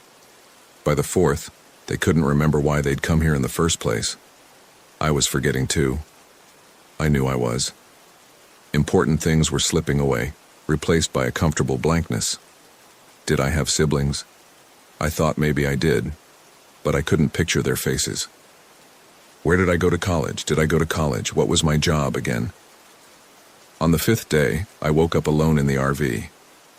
A: By the fourth, they couldn't remember why they'd come here in the first place. I was forgetting too. I knew I was. Important things were slipping away, replaced by a comfortable blankness. Did I have siblings? I thought maybe I did, but I couldn't picture their faces. Where did I go to college? Did I go to college? What was my job again? On the 5th day, I woke up alone in the RV.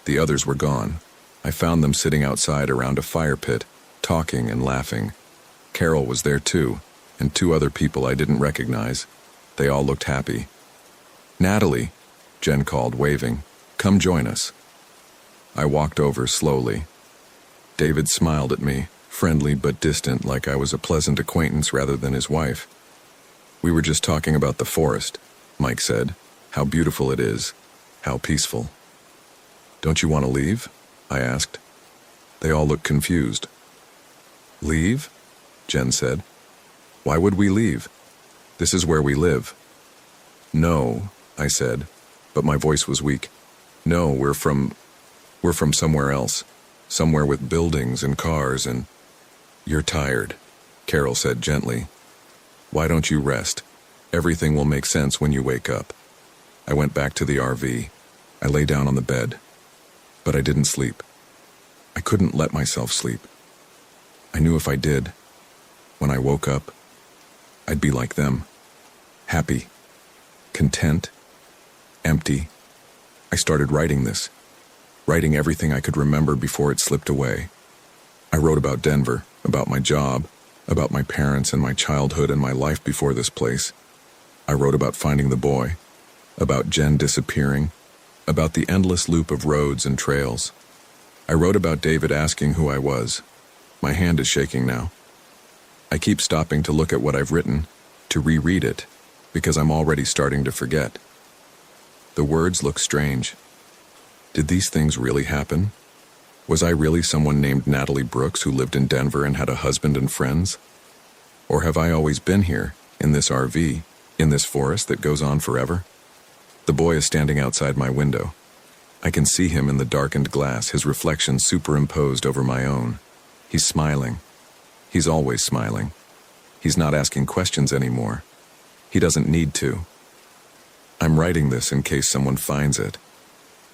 A: The others were gone. I found them sitting outside around a fire pit, talking and laughing. Carol was there too, and 2 other people I didn't recognize. They all looked happy. Natalie, Jen called, waving. Come join us. I walked over slowly. David smiled at me, friendly but distant, like I was a pleasant acquaintance rather than his wife. We were just talking about the forest, Mike said. How beautiful it is. How peaceful. Don't you want to leave? I asked. They all looked confused. Leave? Jen said. Why would we leave? This is where we live. No, I said, but my voice was weak. No, we're from somewhere else. Somewhere with buildings and cars and... You're tired, Carol said gently. Why don't you rest? Everything will make sense when you wake up. I went back to the RV. I lay down on the bed. But I didn't sleep. I couldn't let myself sleep. I knew if I did, when I woke up, I'd be like them. Happy, content, empty. I started writing this, writing everything I could remember before it slipped away. I wrote about Denver, about my job, about my parents and my childhood and my life before this place. I wrote about finding the boy, about Jen disappearing, about the endless loop of roads and trails. I wrote about David asking who I was. My hand is shaking now. I keep stopping to look at what I've written, to reread it, because I'm already starting to forget. The words look strange. Did these things really happen? Was I really someone named Natalie Brooks who lived in Denver and had a husband and friends? Or have I always been here, in this RV, in this forest that goes on forever? The boy is standing outside my window. I can see him in the darkened glass, his reflection superimposed over my own. He's smiling. He's always smiling. He's not asking questions anymore. He doesn't need to. I'm writing this in case someone finds it.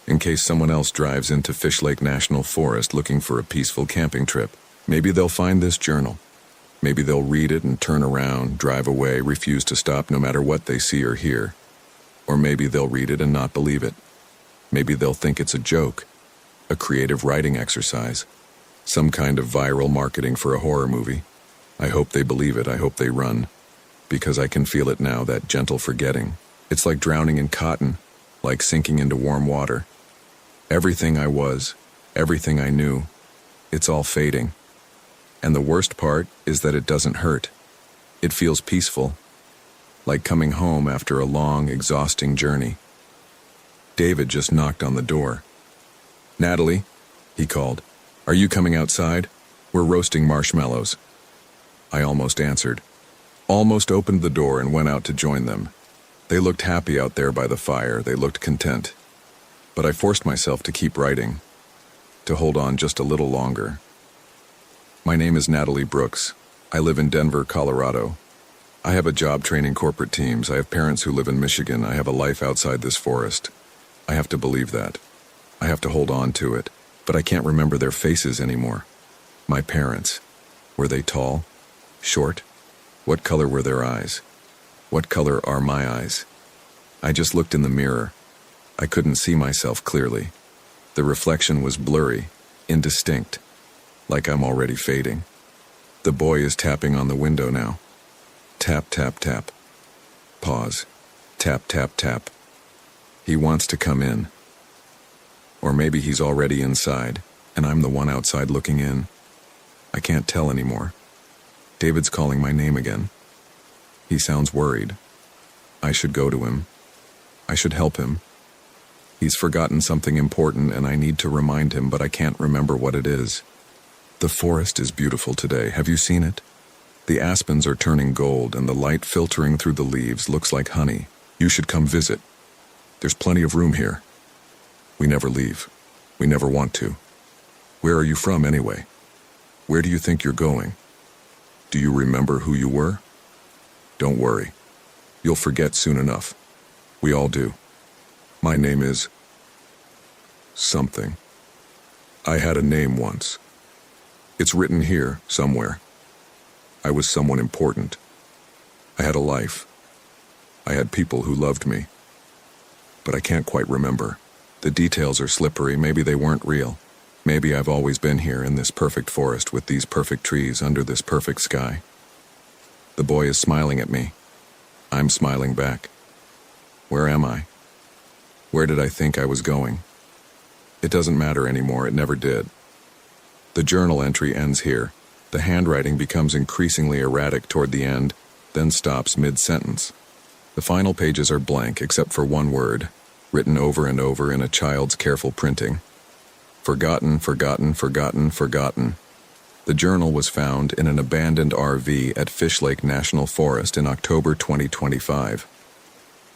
A: In case someone else drives into Fish Lake National Forest looking for a peaceful camping trip. Maybe they'll find this journal. Maybe they'll read it and turn around, drive away, refuse to stop no matter what they see or hear. Or maybe they'll read it and not believe it. Maybe they'll think it's a joke, a creative writing exercise, some kind of viral marketing for a horror movie. I hope they believe it, I hope they run, because I can feel it now, that gentle forgetting. It's like drowning in cotton, like sinking into warm water. Everything I was, everything I knew, it's all fading. And the worst part is that it doesn't hurt. It feels peaceful, like coming home after a long, exhausting journey. David just knocked on the door. "Natalie," he called, "are you coming outside? We're roasting marshmallows." I almost answered, almost opened the door and went out to join them. They looked happy out there by the fire, they looked content. But I forced myself to keep writing, to hold on just a little longer. My name is Natalie Brooks. I live in Denver, Colorado. I have a job training corporate teams. I have parents who live in Michigan. I have a life outside this forest. I have to believe that. I have to hold on to it, but I can't remember their faces anymore. My parents. Were they tall? Short? What color were their eyes? What color are my eyes? I just looked in the mirror. I couldn't see myself clearly. The reflection was blurry, indistinct, like I'm already fading. The boy is tapping on the window now. Tap, tap, tap. Pause. Tap, tap, tap. He wants to come in. Or maybe he's already inside, and I'm the one outside looking in. I can't tell anymore. David's calling my name again. He sounds worried. I should go to him. I should help him. He's forgotten something important and I need to remind him, but I can't remember what it is. The forest is beautiful today. Have you seen it? The aspens are turning gold and the light filtering through the leaves looks like honey. You should come visit. There's plenty of room here. We never leave. We never want to. Where are you from anyway? Where do you think you're going? Do you remember who you were? Don't worry. You'll forget soon enough. We all do. My name is something. I had a name once. It's written here somewhere. I was someone important. I had a life. I had people who loved me. But I can't quite remember. The details are slippery. Maybe they weren't real. Maybe I've always been here in this perfect forest with these perfect trees under this perfect sky. The boy is smiling at me. I'm smiling back. Where am I? Where did I think I was going? It doesn't matter anymore. It never did. The journal entry ends here. The handwriting becomes increasingly erratic toward the end, then stops mid-sentence. The final pages are blank except for one word, written over and over in a child's careful printing. Forgotten, forgotten, forgotten, forgotten. The journal was found in an abandoned RV at Fish Lake National Forest in October 2025.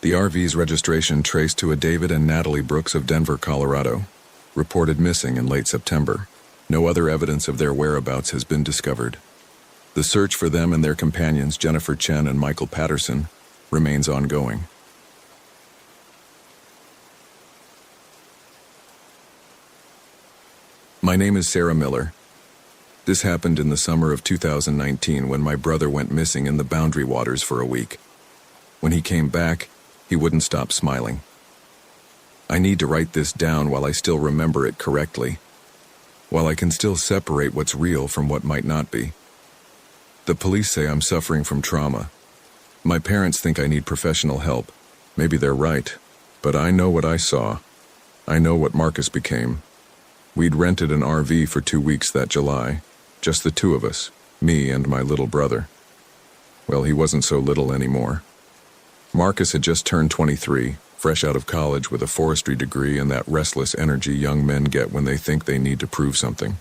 A: The RV's registration traced to a David and Natalie Brooks of Denver, Colorado, reported missing in late September. No other evidence of their whereabouts has been discovered. The search for them and their companions, Jennifer Chen and Michael Patterson, remains ongoing. My name is Sarah Miller. This happened in the summer of 2019 when my brother went missing in the Boundary Waters for a week. When he came back, he wouldn't stop smiling. I need to write this down while I still remember it correctly, while I can still separate what's real from what might not be. The police say I'm suffering from trauma. My parents think I need professional help. Maybe they're right, but I know what I saw. I know what Marcus became. We'd rented an RV for 2 weeks that July, just the two of us, me and my little brother. Well, he wasn't so little anymore. Marcus had just turned 23, fresh out of college with a forestry degree and that restless energy young men get when they think they need to prove something.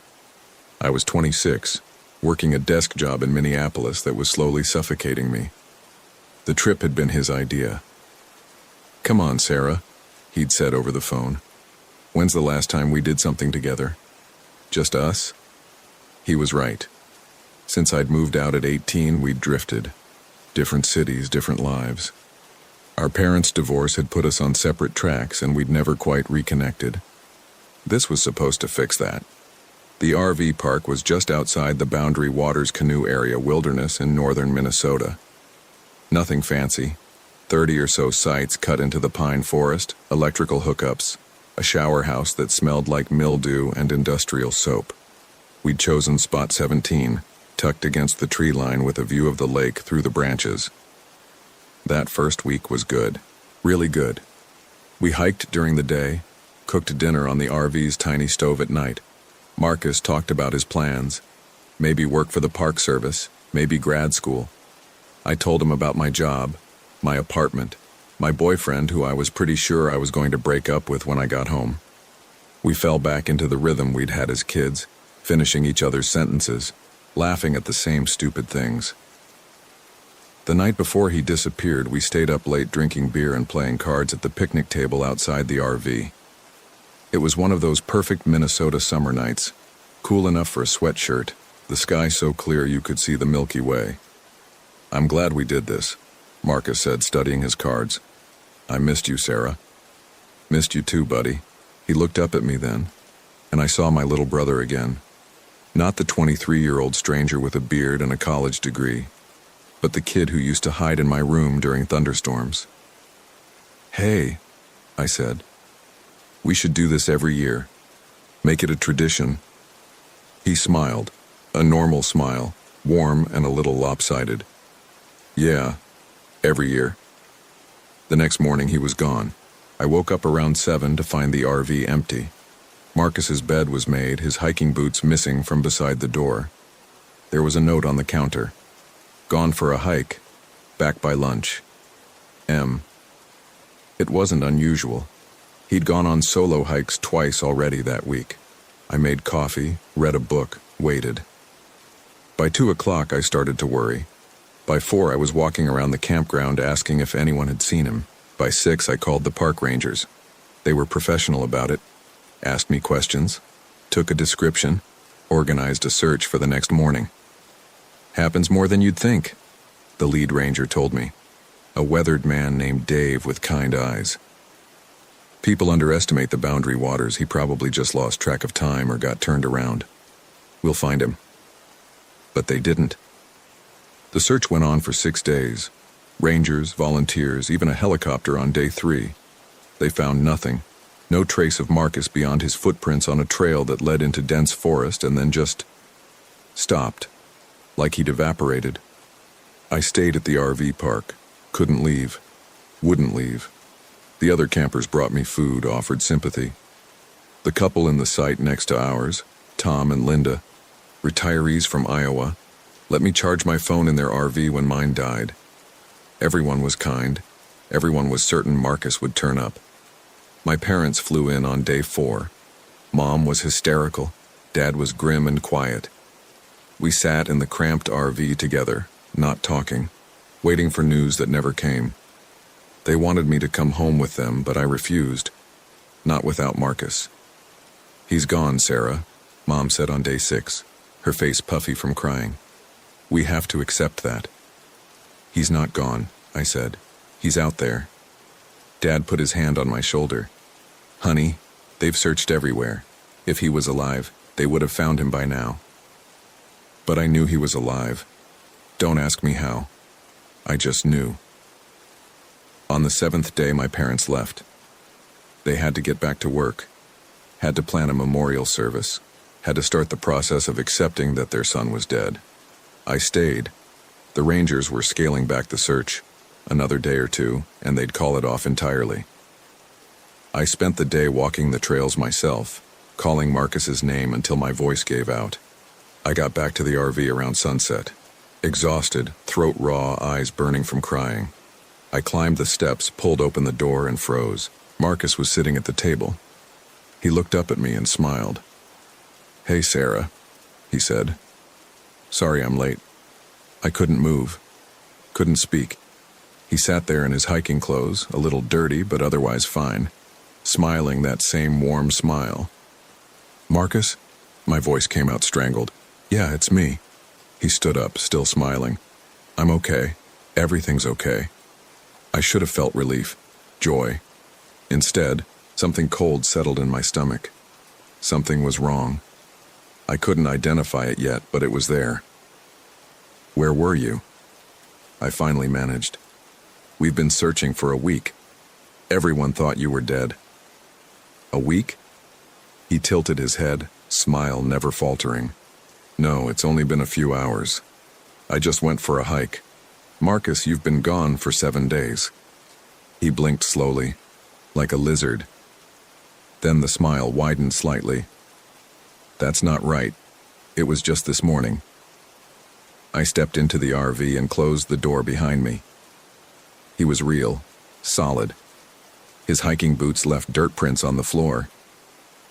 A: I was 26, working a desk job in Minneapolis that was slowly suffocating me. The trip had been his idea. "Come on, Sarah," he'd said over the phone. "When's the last time we did something together? Just us?" He was right. Since I'd moved out at 18, we'd drifted. Different cities, different lives. Our parents' divorce had put us on separate tracks and we'd never quite reconnected. This was supposed to fix that. The RV park was just outside the Boundary Waters canoe area wilderness in northern Minnesota. Nothing fancy. 30 or so sites cut into the pine forest, electrical hookups, a shower house that smelled like mildew and industrial soap. We'd chosen spot 17, tucked against the tree line with a view of the lake through the branches. That first week was good. Really good. We hiked during the day, cooked dinner on the RV's tiny stove at night. Marcus talked about his plans. Maybe work for the Park Service, maybe grad school. I told him about my job, my apartment, my boyfriend who I was pretty sure I was going to break up with when I got home. We fell back into the rhythm we'd had as kids, finishing each other's sentences, laughing at the same stupid things. The night before he disappeared, we stayed up late drinking beer and playing cards at the picnic table outside the RV. It was one of those perfect Minnesota summer nights, cool enough for a sweatshirt, the sky so clear you could see the Milky Way. "I'm glad we did this," Marcus said, studying his cards. "I missed you, Sarah." "Missed you too, buddy." He looked up at me then, and I saw my little brother again. Not the 23-year-old stranger with a beard and a college degree, but the kid who used to hide in my room during thunderstorms. "Hey," I said. "We should do this every year. Make it a tradition." He smiled, a normal smile, warm and a little lopsided. "Yeah, every year." The next morning he was gone. I woke up around 7 to find the RV empty. Marcus's bed was made, his hiking boots missing from beside the door. There was a note on the counter. "Gone for a hike. Back by lunch. M." It wasn't unusual. He'd gone on solo hikes twice already that week. I made coffee, read a book, waited. By 2 o'clock I started to worry. By 4 I was walking around the campground asking if anyone had seen him. By 6 I called the park rangers. They were professional about it. Asked me questions, took a description, organized a search for the next morning. "Happens more than you'd think," the lead ranger told me. A weathered man named Dave with kind eyes. "People underestimate the Boundary Waters. He probably just lost track of time or got turned around. We'll find him." But they didn't. The search went on for 6 days. Rangers, volunteers, even a helicopter on day 3. They found nothing. No trace of Marcus beyond his footprints on a trail that led into dense forest and then just stopped, like he'd evaporated. I stayed at the RV park. Couldn't leave. Wouldn't leave. The other campers brought me food, offered sympathy. The couple in the site next to ours, Tom and Linda, retirees from Iowa, let me charge my phone in their RV when mine died. Everyone was kind. Everyone was certain Marcus would turn up. My parents flew in on day 4. Mom was hysterical. Dad was grim and quiet. We sat in the cramped RV together, not talking, waiting for news that never came. They wanted me to come home with them, but I refused. Not without Marcus. "He's gone, Sarah," Mom said on day 6, her face puffy from crying. "We have to accept that." "He's not gone," I said. "He's out there." Dad put his hand on my shoulder. "Honey, they've searched everywhere. If he was alive, They would have found him by now. But I knew he was alive. Don't ask me how. I just knew. On the 7th day, my parents left. They had to get back to work, had to plan a memorial service, had to start the process of accepting that their son was dead. I stayed. The Rangers were scaling back the search. Another day or two, and they'd call it off entirely. I spent the day walking the trails myself, calling Marcus's name until my voice gave out. I got back to the RV around sunset. Exhausted, throat raw, eyes burning from crying. I climbed the steps, pulled open the door, and froze. Marcus was sitting at the table. He looked up at me and smiled. "Hey, Sarah," he said. "Sorry I'm late." I couldn't move, couldn't speak. He sat there in his hiking clothes, a little dirty but otherwise fine, smiling that same warm smile. "Marcus?" My voice came out strangled. "Yeah, it's me." He stood up, still smiling. "I'm okay. Everything's okay." I should have felt relief, joy. Instead, something cold settled in my stomach. Something was wrong. I couldn't identify it yet, but it was there. "Where were you?" I finally managed. "We've been searching for a week. Everyone thought you were dead." "A week?" He tilted his head, smile never faltering. "No, it's only been a few hours. I just went for a hike. Marcus, you've been gone for 7 days." He blinked slowly, like a lizard. Then the smile widened slightly. "That's not right. It was just this morning." I stepped into the RV and closed the door behind me. He was real, solid. His hiking boots left dirt prints on the floor.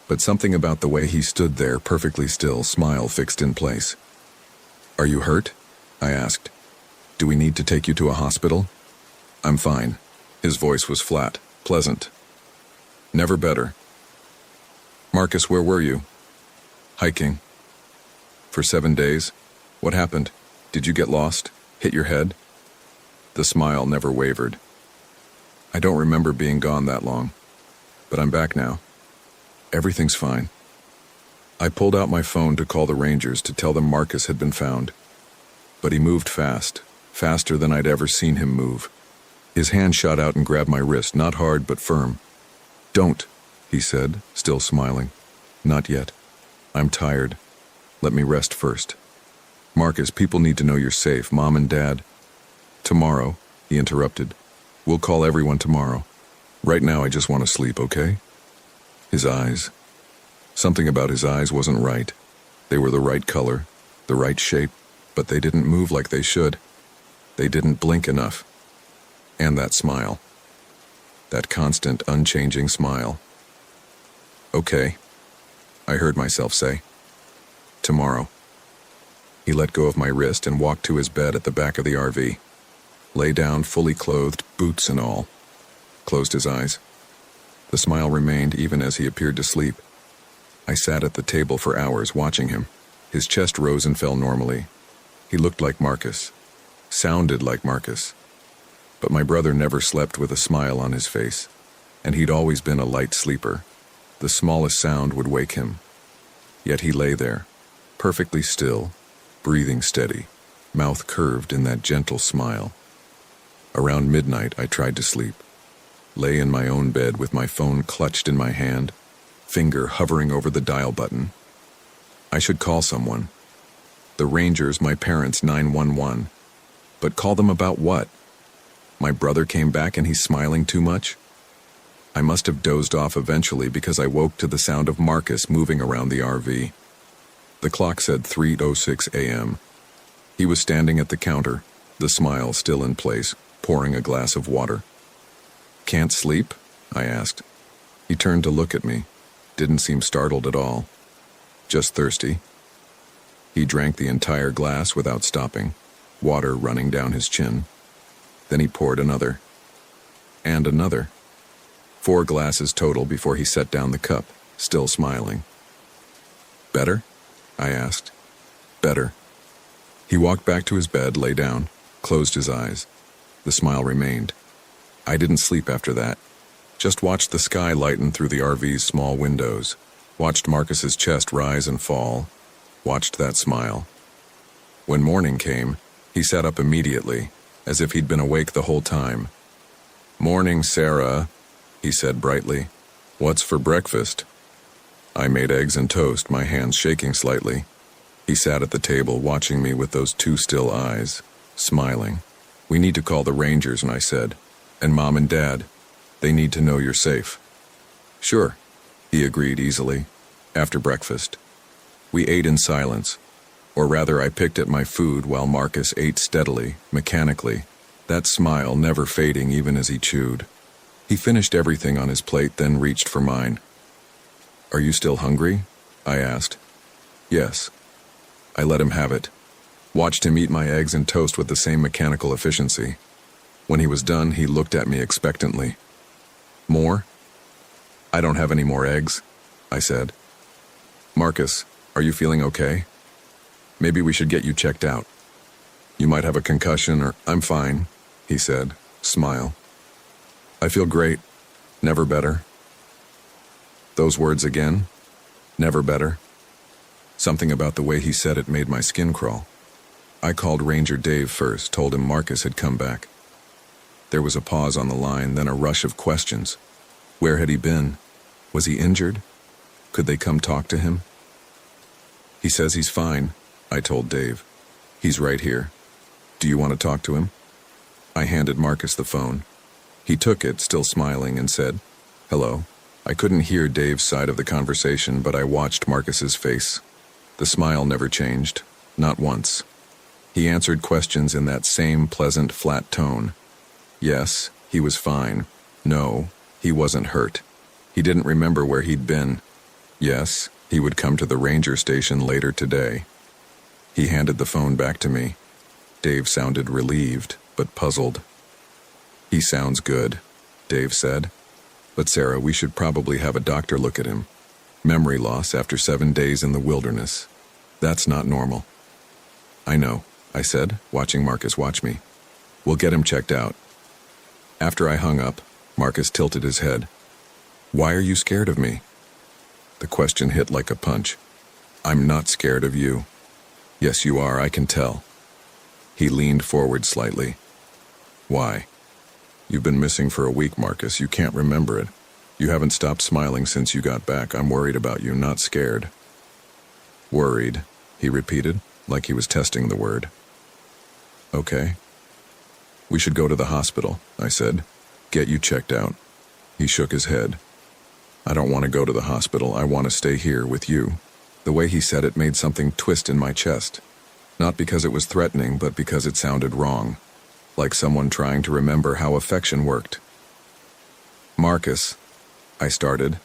A: But something about the way he stood there, perfectly still, smile fixed in place. "Are you hurt?" I asked. "Do we need to take you to a hospital?" "I'm fine." His voice was flat, pleasant. "Never better." "Marcus, where were you?" "Hiking." "For 7 days? What happened? Did you get lost? Hit your head?" The smile never wavered. "I don't remember being gone that long, but I'm back now. Everything's fine." I pulled out my phone to call the Rangers to tell them Marcus had been found. But he moved fast, faster than I'd ever seen him move. His hand shot out and grabbed my wrist, not hard but firm. "Don't," he said, still smiling. "Not yet. I'm tired. Let me rest first. Marcus, people need to know you're safe, Mom and Dad." "Tomorrow," he interrupted. "We'll call everyone tomorrow. Right now I just want to sleep, okay?" His eyes. Something about his eyes wasn't right. They were the right color, the right shape, but they didn't move like they should. They didn't blink enough. And that smile. That constant, unchanging smile. "Okay," I heard myself say. "Tomorrow." He let go of my wrist and walked to his bed at the back of the RV. Lay down, fully clothed, boots and all. Closed his eyes. The smile remained even as he appeared to sleep. I sat at the table for hours watching him. His chest rose and fell normally. He looked like Marcus. Sounded like Marcus. But my brother never slept with a smile on his face, and he'd always been a light sleeper. The smallest sound would wake him. Yet he lay there, perfectly still, breathing steady, mouth curved in that gentle smile. Around midnight, I tried to sleep. Lay in my own bed with my phone clutched in my hand, finger hovering over the dial button. I should call someone. The Rangers, my parents, 911. But call them about what? My brother came back and he's smiling too much? I must have dozed off eventually because I woke to the sound of Marcus moving around the RV. The clock said 3:06 a.m. He was standing at the counter, the smile still in place, pouring a glass of water. "Can't sleep?" I asked. He turned to look at me, didn't seem startled at all. "Just thirsty." He drank the entire glass without stopping, water running down his chin. Then he poured another. And another. 4 glasses total before he set down the cup, still smiling. "Better?" I asked. "Better." He walked back to his bed, lay down, closed his eyes. The smile remained. I didn't sleep after that. Just watched the sky lighten through the RV's small windows. Watched Marcus's chest rise and fall. Watched that smile. When morning came, he sat up immediately, as if he'd been awake the whole time. "Morning, Sarah," he said brightly. "What's for breakfast?" I made eggs and toast, my hands shaking slightly. He sat at the table watching me with those two still eyes, smiling. "We need to call the Rangers," I said. "And Mom and Dad. They need to know you're safe." "Sure," he agreed easily. After breakfast, we ate in silence. Or rather, I picked at my food while Marcus ate steadily, mechanically, that smile never fading even as he chewed. He finished everything on his plate, then reached for mine. "Are you still hungry?" I asked. "Yes." I let him have it. Watched him eat my eggs and toast with the same mechanical efficiency. When he was done, he looked at me expectantly. "More?" "I don't have any more eggs," I said. "Marcus, are you feeling okay? Maybe we should get you checked out. You might have a concussion or—" "I'm fine," he said, smile. "I feel great. Never better." Those words again. Never better. Something about the way he said it made my skin crawl. I called Ranger Dave first, told him Marcus had come back. There was a pause on the line, then a rush of questions. Where had he been? Was he injured? Could they come talk to him? "He says he's fine," I told Dave. "He's right here. Do you want to talk to him?" I handed Marcus the phone. He took it, still smiling, and said, "Hello." I couldn't hear Dave's side of the conversation, but I watched Marcus's face. The smile never changed, not once. He answered questions in that same pleasant, flat tone. Yes, he was fine. No, he wasn't hurt. He didn't remember where he'd been. Yes, he would come to the ranger station later today. He handed the phone back to me. Dave sounded relieved, but puzzled. "He sounds good," Dave said. "But Sarah, we should probably have a doctor look at him. Memory loss after 7 days in the wilderness. That's not normal." "I know," I said, watching Marcus watch me. "We'll get him checked out." After I hung up, Marcus tilted his head. "Why are you scared of me?" The question hit like a punch. "I'm not scared of you." "Yes, you are, I can tell." He leaned forward slightly. "Why?" "You've been missing for a week, Marcus. You can't remember it. You haven't stopped smiling since you got back. I'm worried about you, not scared." "Worried," he repeated, like he was testing the word. "Okay." "We should go to the hospital," I said. "Get you checked out." He shook his head. "I don't want to go to the hospital. I want to stay here with you." The way he said it made something twist in my chest. Not because it was threatening, but because it sounded wrong. Like someone trying to remember how affection worked. "Marcus," I started,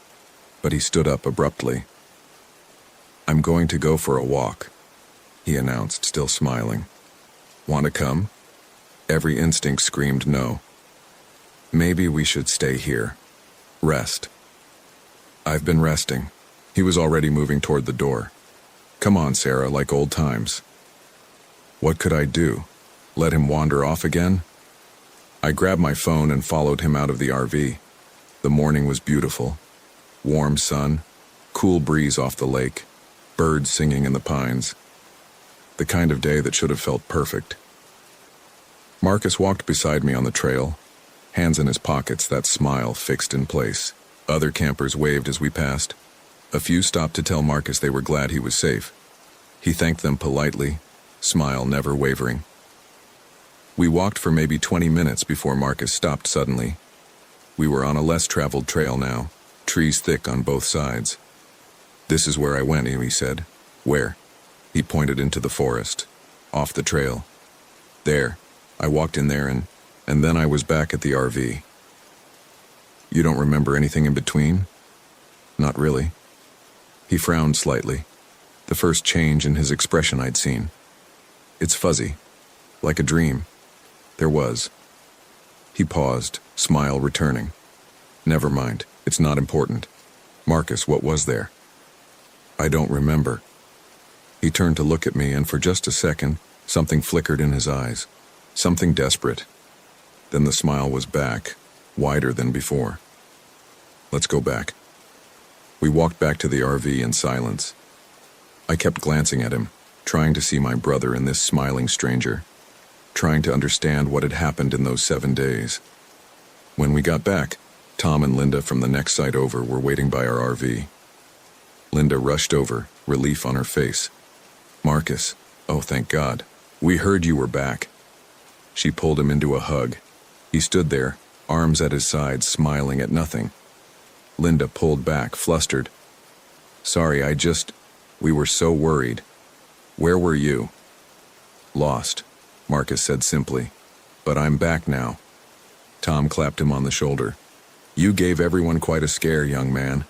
A: but he stood up abruptly. "I'm going to go for a walk," he announced, still smiling. "Want to come?" Every instinct screamed no. "Maybe we should stay here. Rest." "I've been resting." He was already moving toward the door. "Come on, Sarah, like old times." What could I do? Let him wander off again? I grabbed my phone and followed him out of the RV. The morning was beautiful. Warm sun, cool breeze off the lake, birds singing in the pines. The kind of day that should have felt perfect. Marcus walked beside me on the trail, hands in his pockets, that smile fixed in place. Other campers waved as we passed. A few stopped to tell Marcus they were glad he was safe. He thanked them politely, smile never wavering. We walked for maybe 20 minutes before Marcus stopped suddenly. We were on a less traveled trail now, trees thick on both sides. "This is where I went," he said. "Where?" He pointed into the forest, off the trail. "There." I walked in there and then I was back at the RV. "You don't remember anything in between?" "Not really." He frowned slightly, the first change in his expression I'd seen. "It's fuzzy, like a dream." There was. He paused, smile returning. "Never mind, it's not important. Marcus, what was there?" "I don't remember." He turned to look at me, and for just a second, something flickered in his eyes. Something desperate. Then the smile was back, wider than before. "Let's go back." We walked back to the RV in silence. I kept glancing at him, trying to see my brother in this smiling stranger, trying to understand what had happened in those 7 days. When we got back, Tom and Linda from the next site over were waiting by our RV. Linda rushed over, relief on her face. "Marcus, oh thank God. We heard you were back." She pulled him into a hug. He stood there, arms at his sides, smiling at nothing. Linda pulled back, flustered. "Sorry, we were so worried. Where were you?" "Lost," Marcus said simply. "But I'm back now." Tom clapped him on the shoulder. "You gave everyone quite a scare, young man.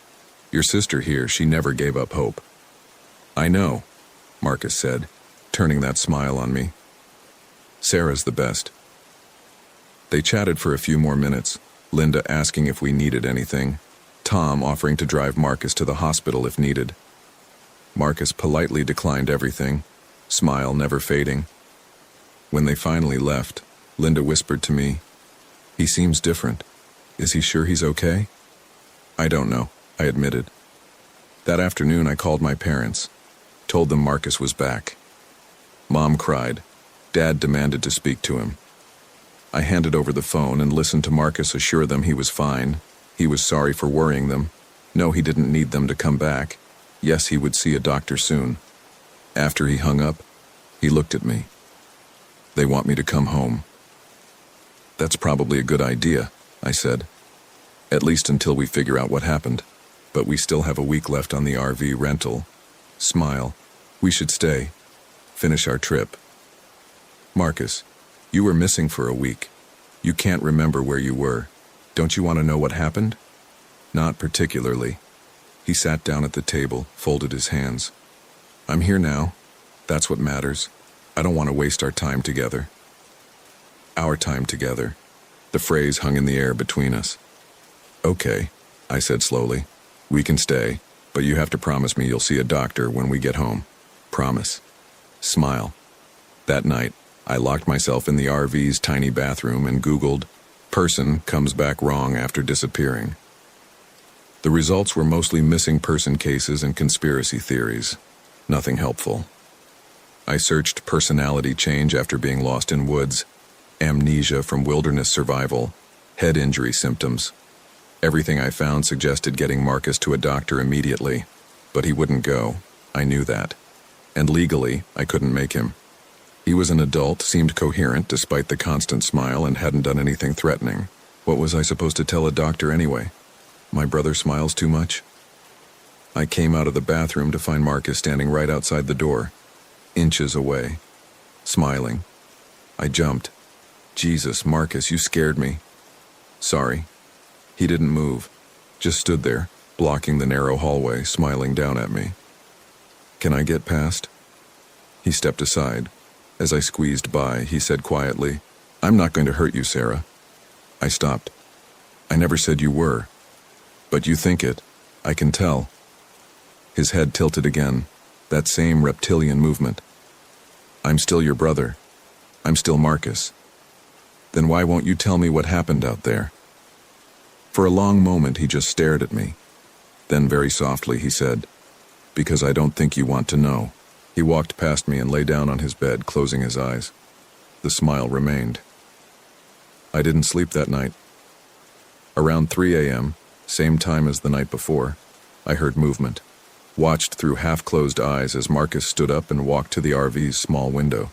A: Your sister here, she never gave up hope." "I know," Marcus said, turning that smile on me. "Sarah's the best." They chatted for a few more minutes, Linda asking if we needed anything, Tom offering to drive Marcus to the hospital if needed. Marcus politely declined everything, smile never fading. When they finally left, Linda whispered to me, "He seems different. Is he sure he's okay?" "I don't know," I admitted. That afternoon I called my parents, told them Marcus was back. Mom cried. Dad demanded to speak to him. I handed over the phone and listened to Marcus assure them he was fine. He was sorry for worrying them. No, he didn't need them to come back. Yes, he would see a doctor soon. After he hung up, he looked at me. "They want me to come home." "That's probably a good idea," I said. "At least until we figure out what happened. But we still have a week left on the RV rental." Smile. "We should stay. Finish our trip." "Marcus, you were missing for a week. You can't remember where you were. Don't you want to know what happened?" "Not particularly." He sat down at the table, folded his hands. "I'm here now. That's what matters. I don't want to waste our time together." Our time together. The phrase hung in the air between us. "Okay," I said slowly. "We can stay, but you have to promise me you'll see a doctor when we get home. Promise." Smile. That night, I locked myself in the RV's tiny bathroom and Googled, "Person comes back wrong after disappearing." The results were mostly missing person cases and conspiracy theories. Nothing helpful. I searched personality change after being lost in woods, amnesia from wilderness survival, head injury symptoms. Everything I found suggested getting Marcus to a doctor immediately, but he wouldn't go. I knew that. And legally, I couldn't make him. He was an adult, seemed coherent despite the constant smile, and hadn't done anything threatening. What was I supposed to tell a doctor anyway? My brother smiles too much? I came out of the bathroom to find Marcus standing right outside the door, inches away, smiling. I jumped. "Jesus, Marcus, you scared me." "Sorry." He didn't move, just stood there, blocking the narrow hallway, smiling down at me. "Can I get past?" He stepped aside. As I squeezed by, he said quietly, "I'm not going to hurt you, Sarah." I stopped. "I never said you were. But you think it. I can tell." His head tilted again, that same reptilian movement. "I'm still your brother. I'm still Marcus." "Then why won't you tell me what happened out there?" For a long moment he just stared at me. Then very softly he said, "Because I don't think you want to know." He walked past me and lay down on his bed, closing his eyes. The smile remained. I didn't sleep that night. Around 3 a.m., same time as the night before, I heard movement. Watched through half-closed eyes as Marcus stood up and walked to the RV's small window.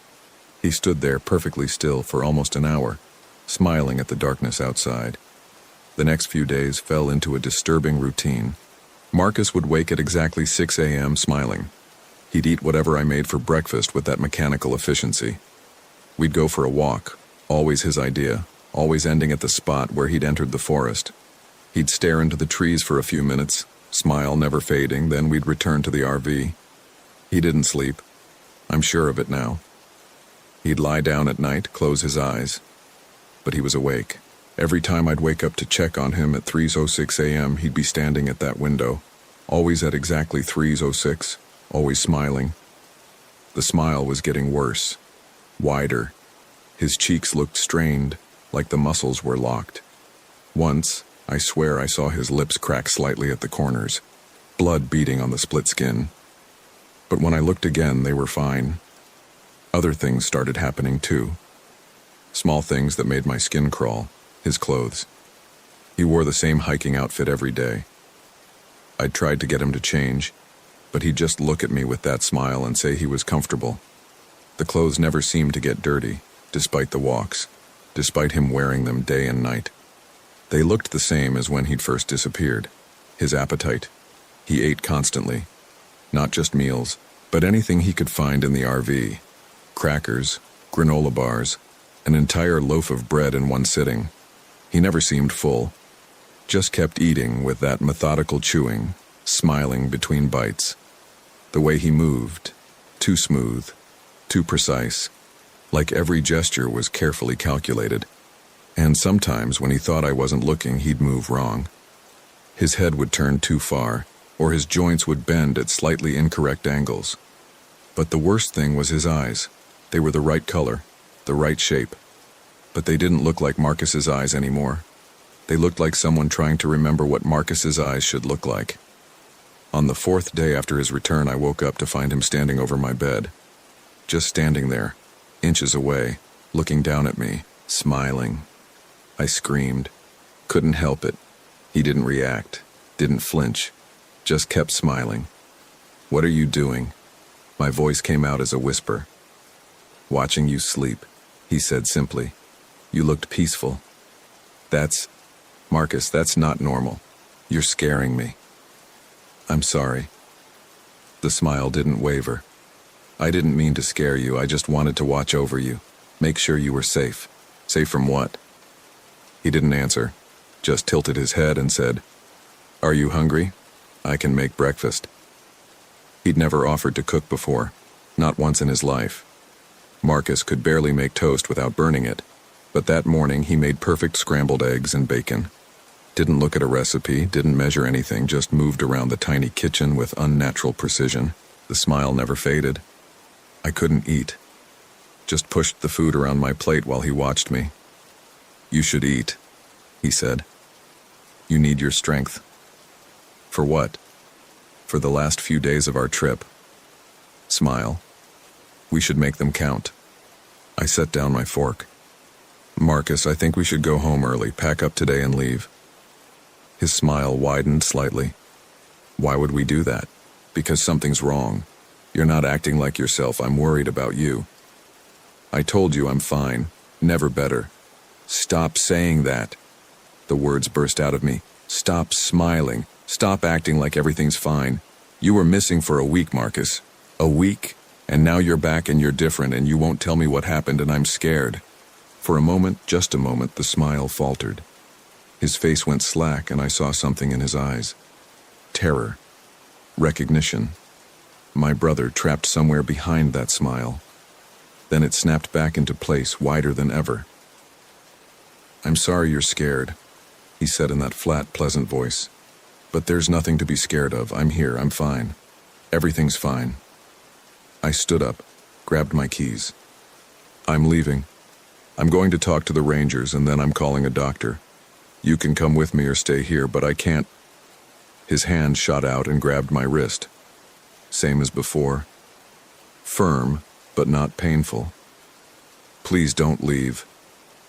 A: He stood there perfectly still for almost an hour, smiling at the darkness outside. The next few days fell into a disturbing routine. Marcus would wake at exactly 6 a.m. smiling. He'd eat whatever I made for breakfast with that mechanical efficiency. We'd go for a walk, always his idea, always ending at the spot where he'd entered the forest. He'd stare into the trees for a few minutes, smile never fading, then we'd return to the RV. He didn't sleep. I'm sure of it now. He'd lie down at night, close his eyes. But he was awake. Every time I'd wake up to check on him at 3:06 a.m., he'd be standing at that window, always at exactly 3:06, always smiling. The smile was getting worse, wider. His cheeks looked strained, like the muscles were locked. Once, I swear I saw his lips crack slightly at the corners. blood beading on the split skin. But when I looked again, they were fine. Other things started happening too. Small things that made my skin crawl. His clothes. He wore the same hiking outfit every day. I'd tried to get him to change, but he'd just look at me with that smile and say he was comfortable. The clothes never seemed to get dirty, despite the walks, despite him wearing them day and night. They looked the same as when he'd first disappeared. His appetite. He ate constantly. Not just meals, but anything he could find in the RV. Crackers, granola bars, an entire loaf of bread in one sitting. He never seemed full. Just kept eating with that methodical chewing, smiling between bites. The way he moved, too smooth, too precise, like every gesture was carefully calculated. And sometimes when he thought I wasn't looking, he'd move wrong. His head would turn too far, or his joints would bend at slightly incorrect angles. But the worst thing was his eyes. They were the right color, the right shape. But they didn't look like Marcus's eyes anymore. They looked like someone trying to remember what Marcus's eyes should look like. On the 4th day after his return, I woke up to find him standing over my bed. Just standing there, inches away, looking down at me, smiling. I screamed. Couldn't help it. He didn't react, didn't flinch, just kept smiling. "What are you doing?" My voice came out as a whisper. "Watching you sleep," he said simply. "You looked peaceful." Marcus, that's not normal. You're scaring me." "I'm sorry." The smile didn't waver. "I didn't mean to scare you, I just wanted to watch over you. Make sure you were safe." "Safe from what?" He didn't answer, just tilted his head and said, "Are you hungry? I can make breakfast." He'd never offered to cook before, not once in his life. Marcus could barely make toast without burning it, but that morning he made perfect scrambled eggs and bacon. Didn't look at a recipe, didn't measure anything, just moved around the tiny kitchen with unnatural precision. The smile never faded. I couldn't eat. Just pushed the food around my plate while he watched me. "You should eat," he said. "You need your strength." "For what?" "For the last few days of our trip." Smile. "We should make them count." I set down my fork. "Marcus, I think we should go home early, pack up today and leave." His smile widened slightly. "Why would we do that?" "Because something's wrong. You're not acting like yourself. I'm worried about you." "I told you I'm fine. Never better." "Stop saying that." The words burst out of me. "Stop smiling. Stop acting like everything's fine. You were missing for a week, Marcus. A week? And now you're back and you're different and you won't tell me what happened and I'm scared." For a moment, just a moment, the smile faltered. His face went slack and I saw something in his eyes. Terror. Recognition. My brother trapped somewhere behind that smile. Then it snapped back into place, wider than ever. "I'm sorry you're scared," he said in that flat, pleasant voice. "But there's nothing to be scared of. I'm here. I'm fine. Everything's fine." I stood up, grabbed my keys. "I'm leaving. I'm going to talk to the Rangers and then I'm calling a doctor. You can come with me or stay here, but I can't." His hand shot out and grabbed my wrist. Same as before. Firm, but not painful. "Please don't leave,"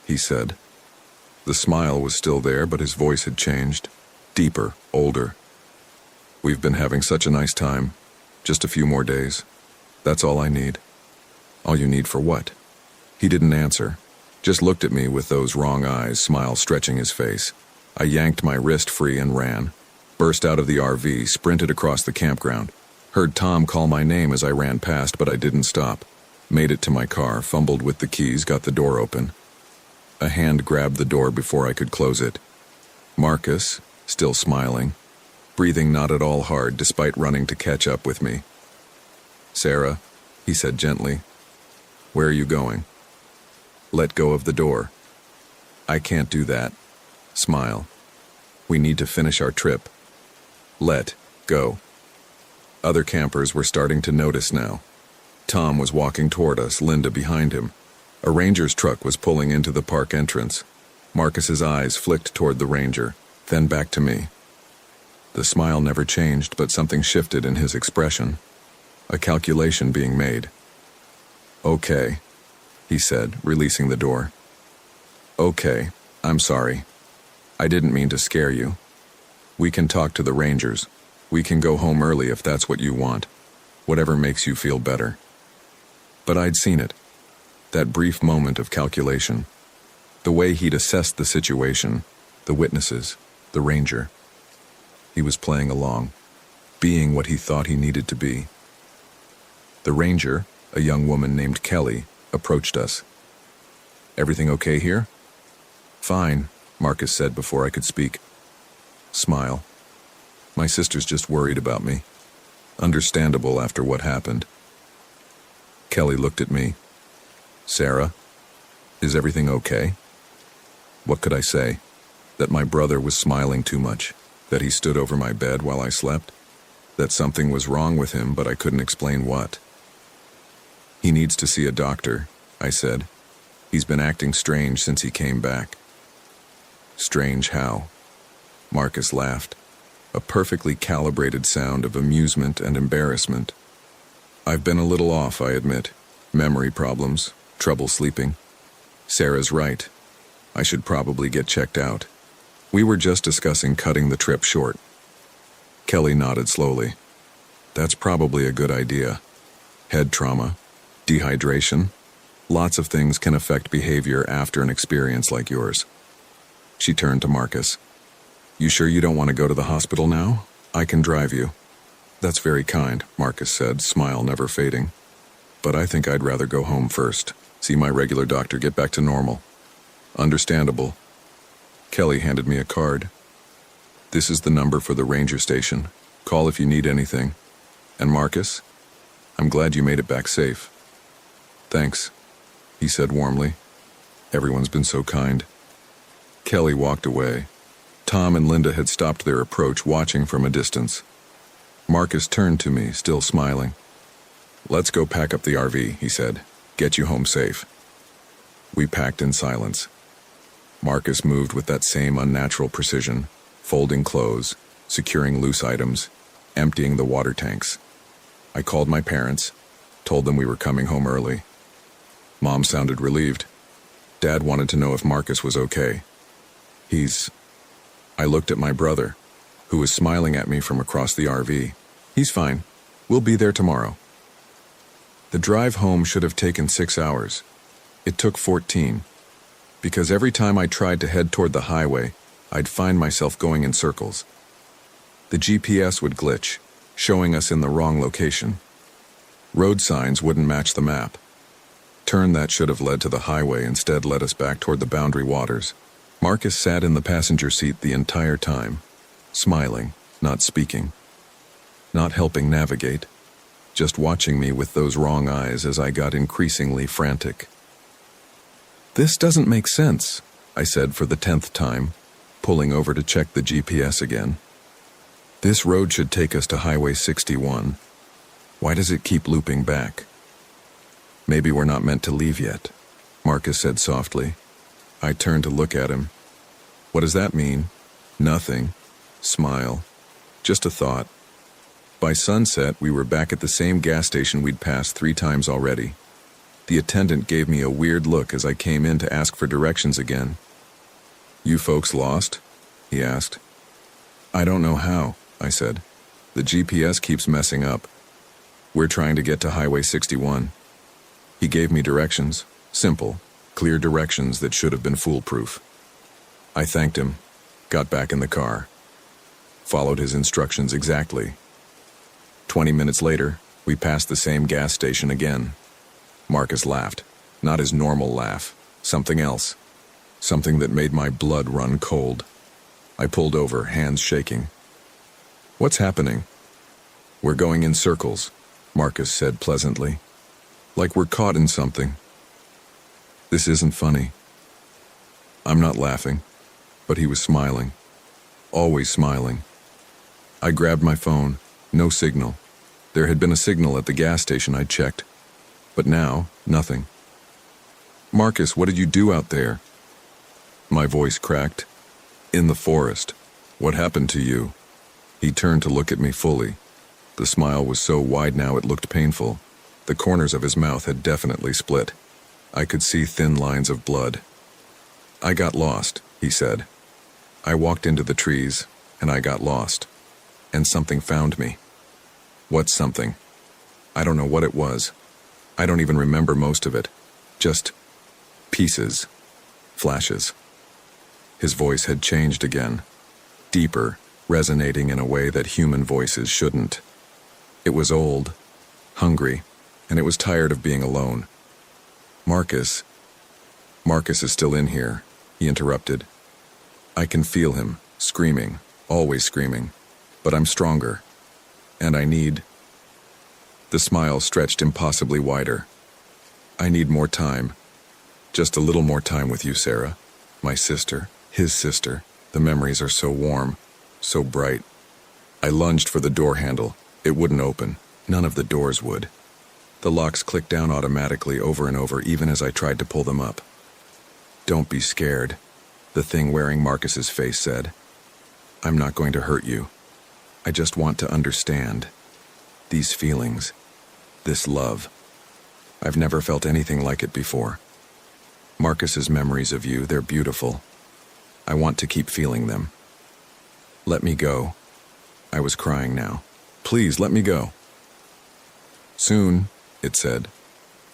A: he said. The smile was still there, but his voice had changed. Deeper, older. "We've been having such a nice time. Just a few more days. That's all I need." "All you need for what?" He didn't answer. Just looked at me with those wrong eyes, smile stretching his face. I yanked my wrist free and ran. Burst out of the RV, sprinted across the campground. Heard Tom call my name as I ran past, but I didn't stop. Made it to my car, fumbled with the keys, got the door open. A hand grabbed the door before I could close it. Marcus, still smiling, breathing not at all hard despite running to catch up with me. "Sarah," he said gently, "where are you going?" "Let go of the door." "I can't do that." Smile. "We need to finish our trip." "Let go." Other campers were starting to notice now. Tom was walking toward us, Linda behind him. A ranger's truck was pulling into the park entrance. Marcus's eyes flicked toward the ranger, then back to me. The smile never changed, but something shifted in his expression. A calculation being made. "Okay," he said, releasing the door. "Okay, I'm sorry. I didn't mean to scare you. We can talk to the Rangers. We can go home early if that's what you want. Whatever makes you feel better." But I'd seen it. That brief moment of calculation. The way he'd assessed the situation, the witnesses, the Ranger. He was playing along, being what he thought he needed to be. The Ranger, a young woman named Kelly, approached us. "Everything okay here?" "Fine," Marcus said before I could speak. Smile. "My sister's just worried about me. Understandable after what happened." Kelly looked at me. "Sarah, is everything okay?" What could I say? That my brother was smiling too much? That he stood over my bed while I slept? That something was wrong with him, but I couldn't explain what? "He needs to see a doctor," I said. "He's been acting strange since he came back." "Strange how?" Marcus laughed. A perfectly calibrated sound of amusement and embarrassment. "I've been a little off, I admit. Memory problems, trouble sleeping. Sarah's right. I should probably get checked out. We were just discussing cutting the trip short." Kelly nodded slowly. "That's probably a good idea. Head trauma, dehydration, lots of things can affect behavior after an experience like yours." She turned to Marcus. "You sure you don't want to go to the hospital now? I can drive you." "That's very kind," Marcus said, smile never fading. "But I think I'd rather go home first, see my regular doctor, get back to normal." "Understandable." Kelly handed me a card. "This is the number for the ranger station. Call if you need anything. And Marcus, I'm glad you made it back safe." "Thanks," he said warmly. "Everyone's been so kind." Kelly walked away. Tom and Linda had stopped their approach, watching from a distance. Marcus turned to me, still smiling. "Let's go pack up the RV," he said. "Get you home safe." We packed in silence. Marcus moved with that same unnatural precision, folding clothes, securing loose items, emptying the water tanks. I called my parents, told them we were coming home early. Mom sounded relieved. Dad wanted to know if Marcus was okay. I looked at my brother, who was smiling at me from across the RV. "He's fine. We'll be there tomorrow." The drive home should have taken 6 hours. It took 14. Because every time I tried to head toward the highway, I'd find myself going in circles. The GPS would glitch, showing us in the wrong location. Road signs wouldn't match the map. Turn that should have led to the highway instead led us back toward the boundary waters. Marcus sat in the passenger seat the entire time, smiling, not speaking, not helping navigate, just watching me with those wrong eyes as I got increasingly frantic. "This doesn't make sense," I said for the 10th time, pulling over to check the GPS again. "This road should take us to Highway 61. Why does it keep looping back?" "Maybe we're not meant to leave yet," Marcus said softly. I turned to look at him. "What does that mean?" "Nothing." Smile. "Just a thought." By sunset, we were back at the same gas station we'd passed 3 times already. The attendant gave me a weird look as I came in to ask for directions again. "You folks lost?" he asked. "I don't know how," I said. "The GPS keeps messing up. We're trying to get to Highway 61. He gave me directions. Simple, clear directions that should have been foolproof. I thanked him, got back in the car, followed his instructions exactly. 20 minutes later, we passed the same gas station again. Marcus laughed, not his normal laugh, something else, something that made my blood run cold. I pulled over, hands shaking. "What's happening?" "We're going in circles," Marcus said pleasantly, "like we're caught in something." "This isn't funny." I'm not laughing, but he was smiling, always smiling. I grabbed my phone, no signal. There had been a signal at the gas station I'd checked, but now, nothing. "Marcus, what did you do out there?" My voice cracked. "In the forest. What happened to you?" He turned to look at me fully. The smile was so wide now it looked painful. The corners of his mouth had definitely split. I could see thin lines of blood. "I got lost," he said. "I walked into the trees, and I got lost. And something found me." "What's something?" "I don't know what it was. I don't even remember most of it. Just pieces, flashes." His voice had changed again, deeper, resonating in a way that human voices shouldn't. It was old, hungry, and it was tired of being alone. Marcus is still in here," he interrupted. "I can feel him, screaming, always screaming, but I'm stronger, and I need—" The smile stretched impossibly wider. "I need more time. Just a little more time with you, Sarah. My sister, his sister. The memories are so warm, so bright." I lunged for the door handle. It wouldn't open. None of the doors would. The locks clicked down automatically over and over even as I tried to pull them up. "Don't be scared," the thing wearing Marcus's face said. "I'm not going to hurt you. I just want to understand. These feelings. This love. I've never felt anything like it before. Marcus's memories of you, they're beautiful. I want to keep feeling them. Let me go." I was crying now. "Please, let me go." "Soon," it said.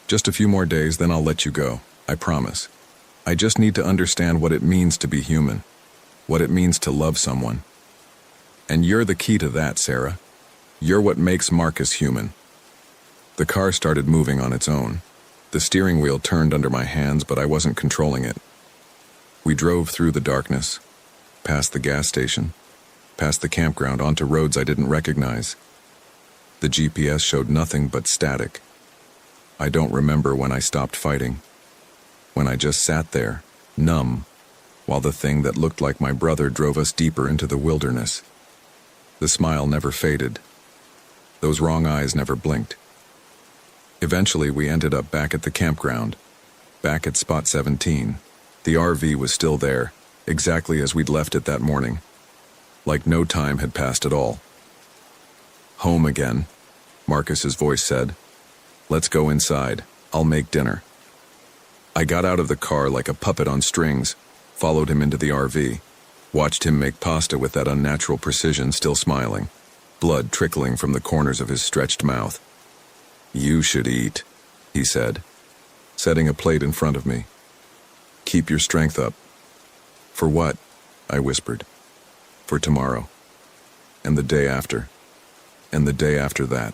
A: "Just a few more days, then I'll let you go. I promise. I just need to understand what it means to be human. What it means to love someone. And you're the key to that, Sarah. You're what makes Marcus human." The car started moving on its own. The steering wheel turned under my hands, but I wasn't controlling it. We drove through the darkness, past the gas station, past the campground, onto roads I didn't recognize. The GPS showed nothing but static. I don't remember when I stopped fighting. When I just sat there, numb, while the thing that looked like my brother drove us deeper into the wilderness. The smile never faded. Those wrong eyes never blinked. Eventually, we ended up back at the campground, back at Spot 17. The RV was still there, exactly as we'd left it that morning. Like no time had passed at all. "Home again," Marcus's voice said. "Let's go inside. I'll make dinner." I got out of the car like a puppet on strings, followed him into the RV, watched him make pasta with that unnatural precision, still smiling, blood trickling from the corners of his stretched mouth. "You should eat," he said, setting a plate in front of me. "Keep your strength up." "For what?" I whispered. "For tomorrow. And the day after. And the day after that."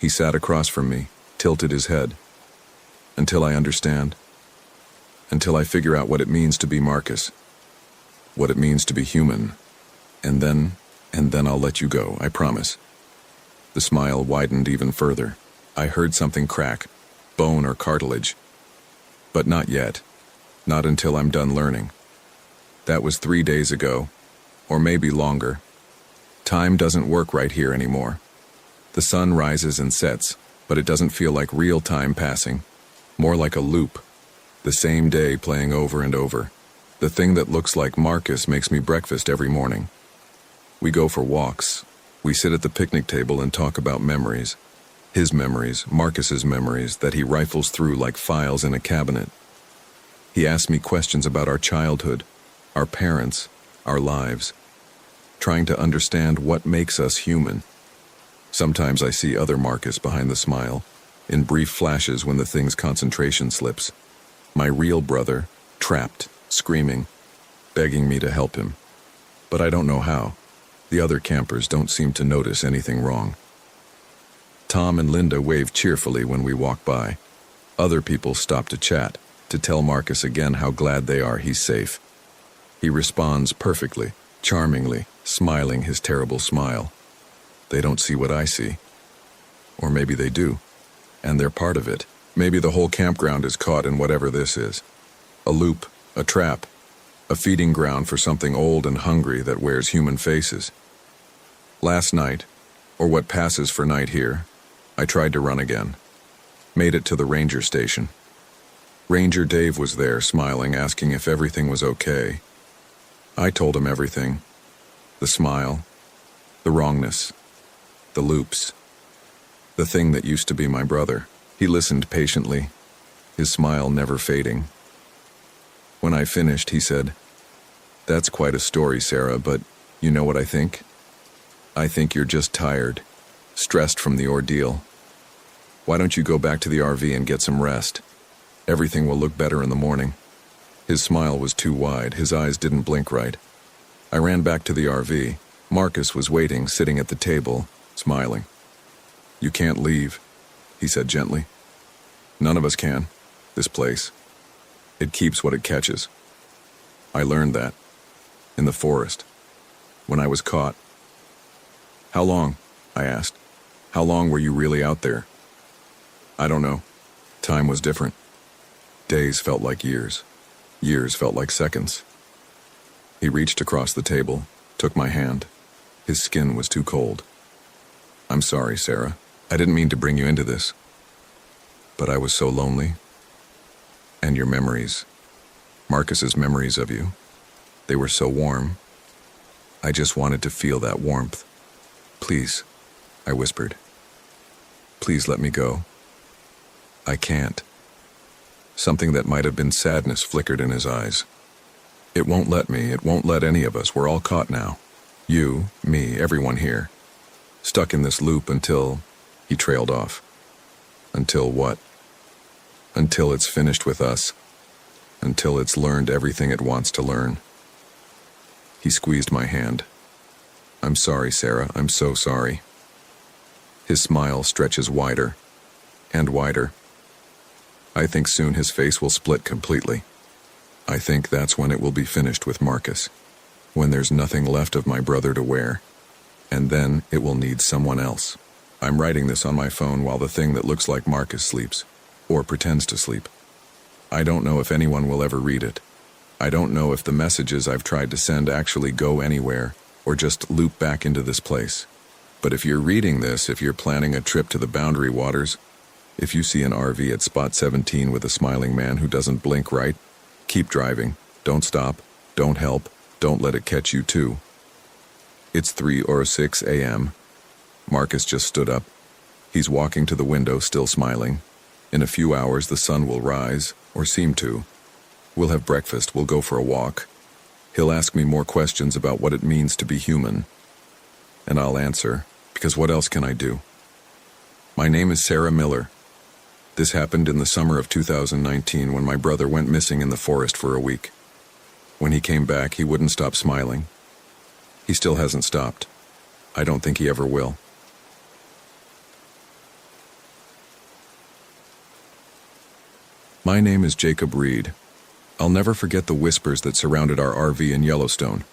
A: He sat across from me, tilted his head. "Until I understand. Until I figure out what it means to be Marcus. What it means to be human. And then I'll let you go, I promise." The smile widened even further. I heard something crack, bone or cartilage. "But not yet. Not until I'm done learning." That was 3 days ago, or maybe longer. Time doesn't work right here anymore. The sun rises and sets, but it doesn't feel like real time passing. More like a loop. The same day playing over and over. The thing that looks like Marcus makes me breakfast every morning. We go for walks. We sit at the picnic table and talk about memories. His memories, Marcus's memories, that he rifles through like files in a cabinet. He asks me questions about our childhood, our parents, our lives, trying to understand what makes us human. Sometimes I see other Marcus behind the smile, in brief flashes when the thing's concentration slips. My real brother, trapped, screaming, begging me to help him. But I don't know how. The other campers don't seem to notice anything wrong. Tom and Linda wave cheerfully when we walk by. Other people stop to chat, to tell Marcus again how glad they are he's safe. He responds perfectly, charmingly, smiling his terrible smile. They don't see what I see. Or maybe they do, and they're part of it. Maybe the whole campground is caught in whatever this is. A loop, a trap, a feeding ground for something old and hungry that wears human faces. Last night, or what passes for night here, I tried to run again. Made it to the ranger station. Ranger Dave was there, smiling, asking if everything was okay. I told him everything. The smile, The wrongness. The loops. The thing that used to be my brother. He listened patiently, his smile never fading. When I finished, he said, "That's quite a story, Sarah, but you know what I think? I think you're just tired, stressed from the ordeal. Why don't you go back to the RV and get some rest? Everything will look better in the morning." His smile was too wide, his eyes didn't blink right. I ran back to the RV. Marcus was waiting, sitting at the table, smiling. "You can't leave," he said gently. "None of us can. This place. It keeps what it catches. I learned that. In the forest. When I was caught." "How long?" I asked. "How long were you really out there?" "I don't know. Time was different. Days felt like years. Years felt like seconds." He reached across the table, took my hand. His skin was too cold. "I'm sorry, Sarah. I didn't mean to bring you into this. But I was so lonely. And your memories. Marcus's memories of you. They were so warm. I just wanted to feel that warmth. Please," I whispered. "Please let me go. I can't." Something that might have been sadness flickered in his eyes. "It won't let me. It won't let any of us. We're all caught now. You, me, everyone here. Stuck in this loop until..." He trailed off. "Until what?" "Until it's finished with us. Until it's learned everything it wants to learn." He squeezed my hand. "I'm sorry, Sarah. I'm so sorry." His smile stretches wider and wider. I think soon his face will split completely. I think that's when it will be finished with Marcus. When there's nothing left of my brother to wear. And then it will need someone else. I'm writing this on my phone while the thing that looks like Marcus sleeps. Or pretends to sleep. I don't know if anyone will ever read it. I don't know if the messages I've tried to send actually go anywhere, or just loop back into this place. But if you're reading this, if you're planning a trip to the Boundary Waters, if you see an RV at spot 17 with a smiling man who doesn't blink right, keep driving. Don't stop. Don't help. Don't let it catch you too. It's 3:06 a.m. Marcus just stood up. He's walking to the window, still smiling. In a few hours, the sun will rise, or seem to. We'll have breakfast, we'll go for a walk. He'll ask me more questions about what it means to be human. And I'll answer, because what else can I do? My name is Sarah Miller. This happened in the summer of 2019 when my brother went missing in the forest for a week. When he came back, he wouldn't stop smiling. He still hasn't stopped. I don't think he ever will. My name is Jacob Reed. I'll never forget the whispers that surrounded our RV in Yellowstone.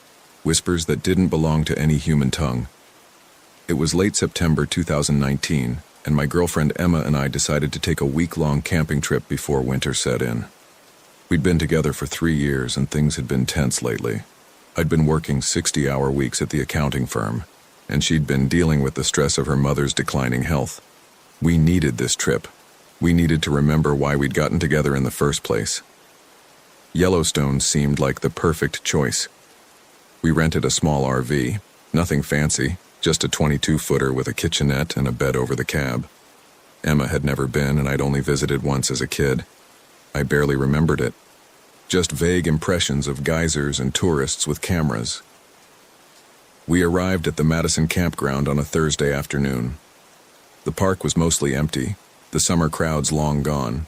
A: Whispers that didn't belong to any human tongue. It was late September 2019, and my girlfriend Emma and I decided to take a week-long camping trip before winter set in. We'd been together for 3 years and things had been tense lately. I'd been working 60-hour weeks at the accounting firm, and she'd been dealing with the stress of her mother's declining health. We needed this trip. We needed to remember why we'd gotten together in the first place. Yellowstone seemed like the perfect choice. We rented a small RV, nothing fancy, just a 22-footer with a kitchenette and a bed over the cab. Emma had never been, and I'd only visited once as a kid. I barely remembered it. Just vague impressions of geysers and tourists with cameras. We arrived at the Madison campground on a Thursday afternoon. The park was mostly empty, the summer crowds long gone.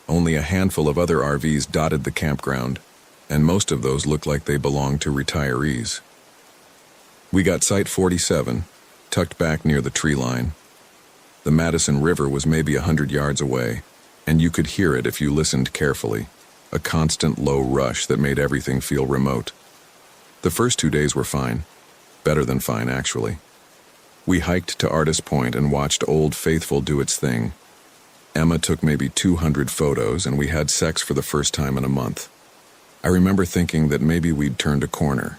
A: Only a handful of other RVs dotted the campground, and most of those looked like they belonged to retirees. We got Site 47, tucked back near the tree line. The Madison River was maybe 100 yards away, and you could hear it if you listened carefully, a constant low rush that made everything feel remote. The first 2 days were fine, better than fine actually. We hiked to Artist Point and watched Old Faithful do its thing. Emma took maybe 200 photos, and we had sex for the first time in a month. I remember thinking that maybe we'd turned a corner,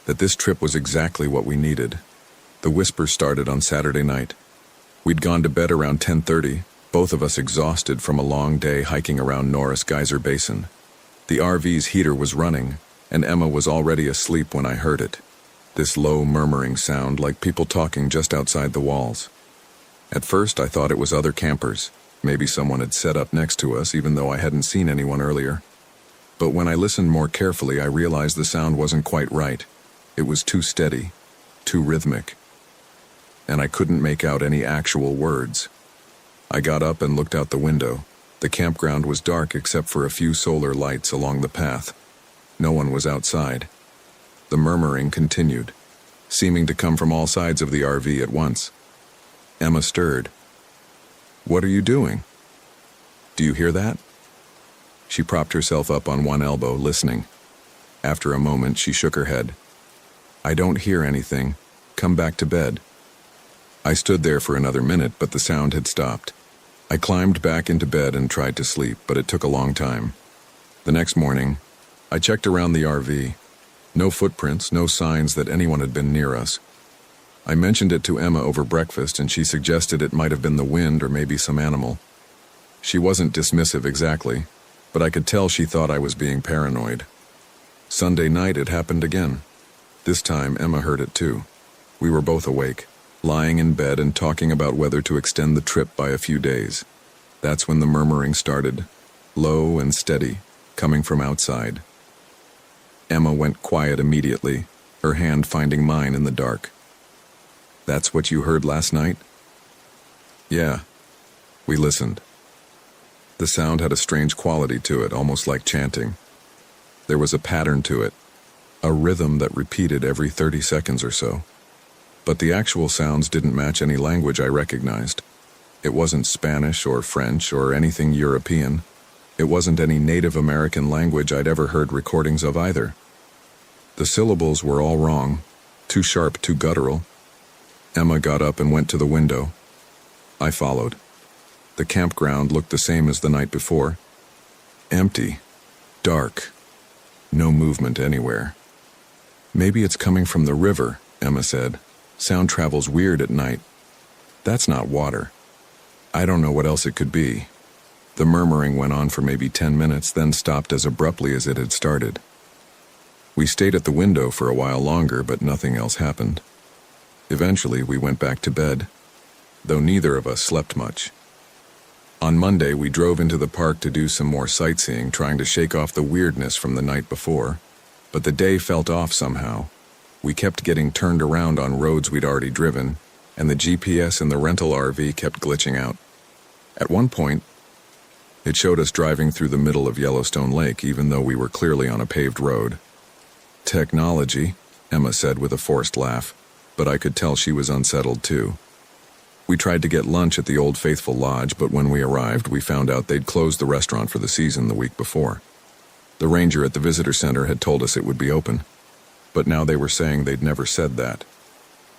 A: that this trip was exactly what we needed. The whispers started on Saturday night. We'd gone to bed around 10:30, both of us exhausted from a long day hiking around Norris Geyser Basin. The RV's heater was running, and Emma was already asleep when I heard it. this low murmuring sound like people talking just outside the walls. At first, I thought it was other campers. Maybe someone had set up next to us, even though I hadn't seen anyone earlier. But when I listened more carefully, I realized the sound wasn't quite right. It was too steady, too rhythmic, and I couldn't make out any actual words. I got up and looked out the window. The campground was dark except for a few solar lights along the path. No one was outside. The murmuring continued, seeming to come from all sides of the RV at once. Emma stirred. "What are you doing? Do you hear that?" She propped herself up on one elbow, listening. After a moment, she shook her head. "I don't hear anything. Come back to bed." I stood there for another minute, but the sound had stopped. I climbed back into bed and tried to sleep, but it took a long time. The next morning, I checked around the RV. No footprints, no signs that anyone had been near us. I mentioned it to Emma over breakfast, and she suggested it might have been the wind or maybe some animal. She wasn't dismissive exactly, but I could tell she thought I was being paranoid. Sunday night it happened again. This time Emma heard it too. We were both awake, lying in bed and talking about whether to extend the trip by a few days. That's when the murmuring started, low and steady, coming from outside. Emma went quiet immediately, her hand finding mine in the dark. "That's what you heard last night?" "Yeah." We listened. The sound had a strange quality to it, almost like chanting. There was a pattern to it, a rhythm that repeated every 30 seconds or so. But the actual sounds didn't match any language I recognized. It wasn't Spanish or French or anything European. It wasn't any Native American language I'd ever heard recordings of either. The syllables were all wrong, too sharp, too guttural. Emma got up and went to the window. I followed. The campground looked the same as the night before. Empty, dark, no movement anywhere. "Maybe it's coming from the river," Emma said. "Sound travels weird at night." "That's not water." "I don't know what else it could be." The murmuring went on for maybe 10 minutes, then stopped as abruptly as it had started. We stayed at the window for a while longer, but nothing else happened. Eventually, we went back to bed, though neither of us slept much. On Monday, we drove into the park to do some more sightseeing, trying to shake off the weirdness from the night before, but the day felt off somehow. We kept getting turned around on roads we'd already driven, and the GPS in the rental RV kept glitching out. At one point, it showed us driving through the middle of Yellowstone Lake, even though we were clearly on a paved road. "Technology," Emma said with a forced laugh, but I could tell she was unsettled too. We tried to get lunch at the Old Faithful Lodge, but when we arrived, we found out they'd closed the restaurant for the season the week before. The ranger at the visitor center had told us it would be open, but now they were saying they'd never said that.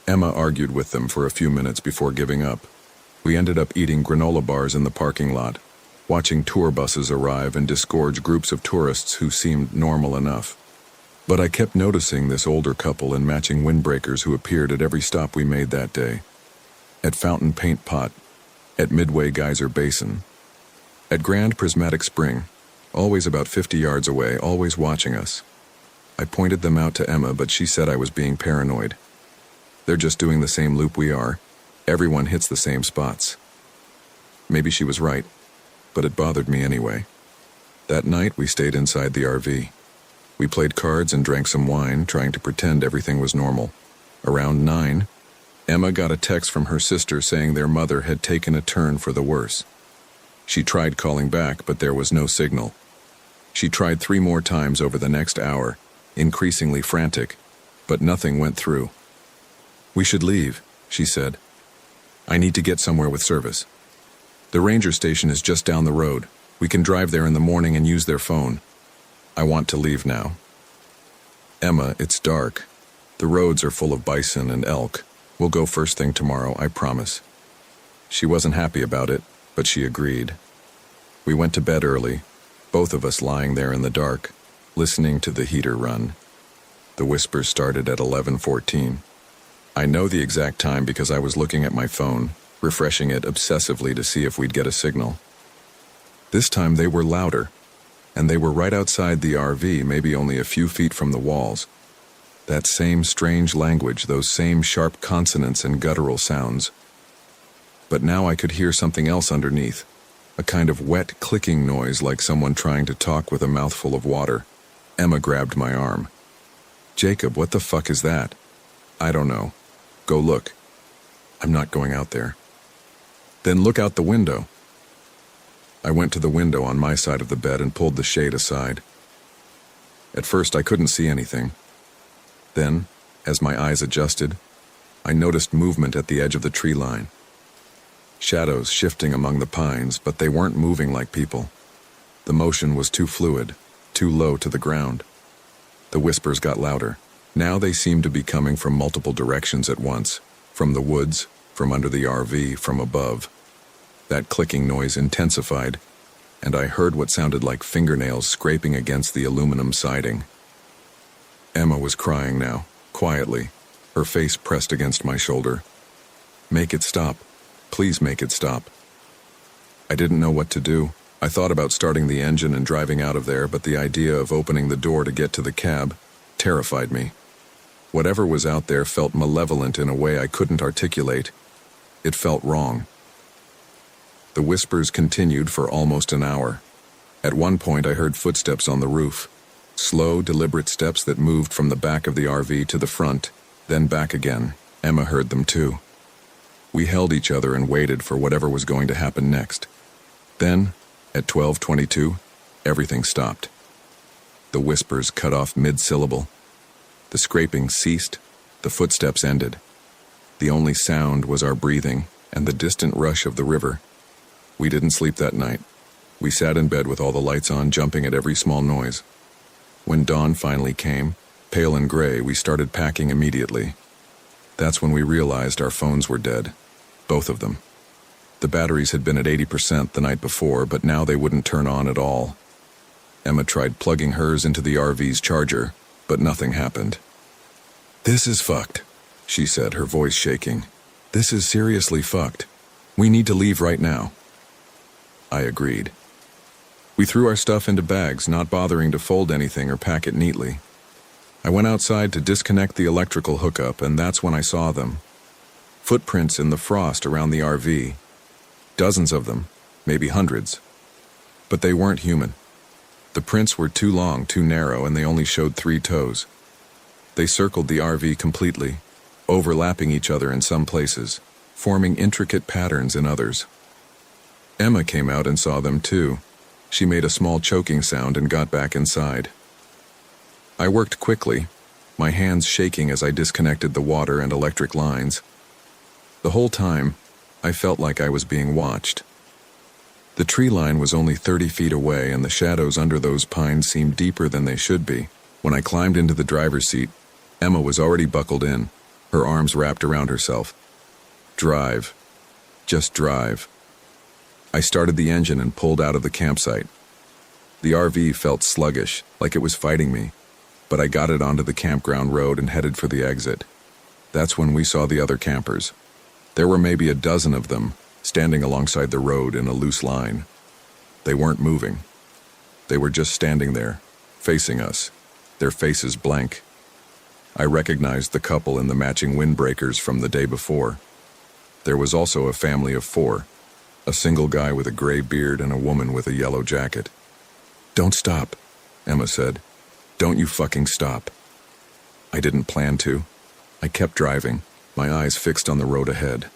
A: Emma argued with them for a few minutes before giving up. We ended up eating granola bars in the parking lot, watching tour buses arrive and disgorge groups of tourists who seemed normal enough. But I kept noticing this older couple in matching windbreakers who appeared at every stop we made that day. At Fountain Paint Pot, at Midway Geyser Basin, at Grand Prismatic Spring, always about 50 yards away, always watching us. I pointed them out to Emma, but she said I was being paranoid. "They're just doing the same loop we are. Everyone hits the same spots." Maybe she was right, but it bothered me anyway. That night, we stayed inside the RV. We played cards and drank some wine, trying to pretend everything was normal. Around 9, Emma got a text from her sister saying their mother had taken a turn for the worse. She tried calling back, but there was no signal. She tried 3 more times over the next hour, increasingly frantic, but nothing went through. "We should leave," she said. "I need to get somewhere with service. The ranger station is just down the road. We can drive there in the morning and use their phone. I want to leave now." "Emma, it's dark. The roads are full of bison and elk. We'll go first thing tomorrow, I promise." She wasn't happy about it, but she agreed. We went to bed early, both of us lying there in the dark, listening to the heater run. The whispers started at 11:14. I know the exact time because I was looking at my phone, refreshing it obsessively to see if we'd get a signal. This time they were louder, and they were right outside the RV, maybe only a few feet from the walls. That same strange language, those same sharp consonants and guttural sounds. But now I could hear something else underneath, a kind of wet clicking noise like someone trying to talk with a mouthful of water. Emma grabbed my arm. "Jacob, what the fuck is that?" "I don't know. Go look." "I'm not going out there." "Then look out the window." I went to the window on my side of the bed and pulled the shade aside. At first I couldn't see anything. Then, as my eyes adjusted, I noticed movement at the edge of the tree line. Shadows shifting among the pines, but they weren't moving like people. The motion was too fluid, too low to the ground. The whispers got louder. Now they seemed to be coming from multiple directions at once, from the woods, from under the RV, from above. That clicking noise intensified, and I heard what sounded like fingernails scraping against the aluminum siding. Emma was crying now, quietly, her face pressed against my shoulder. "Make it stop. Please make it stop." I didn't know what to do. I thought about starting the engine and driving out of there, but the idea of opening the door to get to the cab terrified me. Whatever was out there felt malevolent in a way I couldn't articulate. It felt wrong. The whispers continued for almost an hour. At one point I heard footsteps on the roof. Slow, deliberate steps that moved from the back of the RV to the front, then back again. Emma heard them too. We held each other and waited for whatever was going to happen next. Then, at 12:22, everything stopped. The whispers cut off mid-syllable. The scraping ceased. The footsteps ended. The only sound was our breathing and the distant rush of the river. We didn't sleep that night. We sat in bed with all the lights on, jumping at every small noise. When dawn finally came, pale and gray, we started packing immediately. That's when we realized our phones were dead. Both of them. The batteries had been at 80% the night before, but now they wouldn't turn on at all. Emma tried plugging hers into the RV's charger, but nothing happened. "This is fucked," she said, her voice shaking. "This is seriously fucked. We need to leave right now." I agreed. We threw our stuff into bags, not bothering to fold anything or pack it neatly. I went outside to disconnect the electrical hookup, and that's when I saw them. Footprints in the frost around the RV. Dozens of them, maybe hundreds. But they weren't human. The prints were too long, too narrow, and they only showed 3 toes. They circled the RV completely, overlapping each other in some places, forming intricate patterns in others. Emma came out and saw them too. She made a small choking sound and got back inside. I worked quickly, my hands shaking as I disconnected the water and electric lines. The whole time, I felt like I was being watched. The tree line was only 30 feet away, and the shadows under those pines seemed deeper than they should be. When I climbed into the driver's seat, Emma was already buckled in, her arms wrapped around herself. "Drive. Just drive." I started the engine and pulled out of the campsite. The RV felt sluggish, like it was fighting me, but I got it onto the campground road and headed for the exit. That's when we saw the other campers. There were maybe a dozen of them, standing alongside the road in a loose line. They weren't moving. They were just standing there, facing us, their faces blank. I recognized the couple in the matching windbreakers from the day before. There was also a family of 4. A single guy with a gray beard and a woman with a yellow jacket. "Don't stop," Emma said. "Don't you fucking stop." I didn't plan to. I kept driving, my eyes fixed on the road ahead.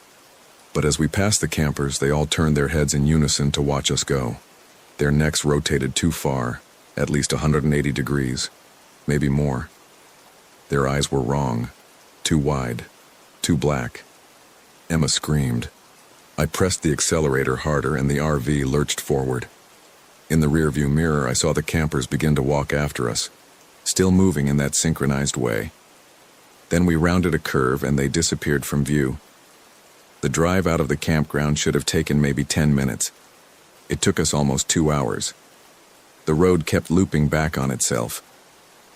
A: But as we passed the campers, they all turned their heads in unison to watch us go. Their necks rotated too far, at least 180 degrees, maybe more. Their eyes were wrong, too wide, too black. Emma screamed. I pressed the accelerator harder and the RV lurched forward. In the rearview mirror, I saw the campers begin to walk after us, still moving in that synchronized way. Then we rounded a curve and they disappeared from view. The drive out of the campground should have taken maybe 10 minutes. It took us almost 2 hours. The road kept looping back on itself.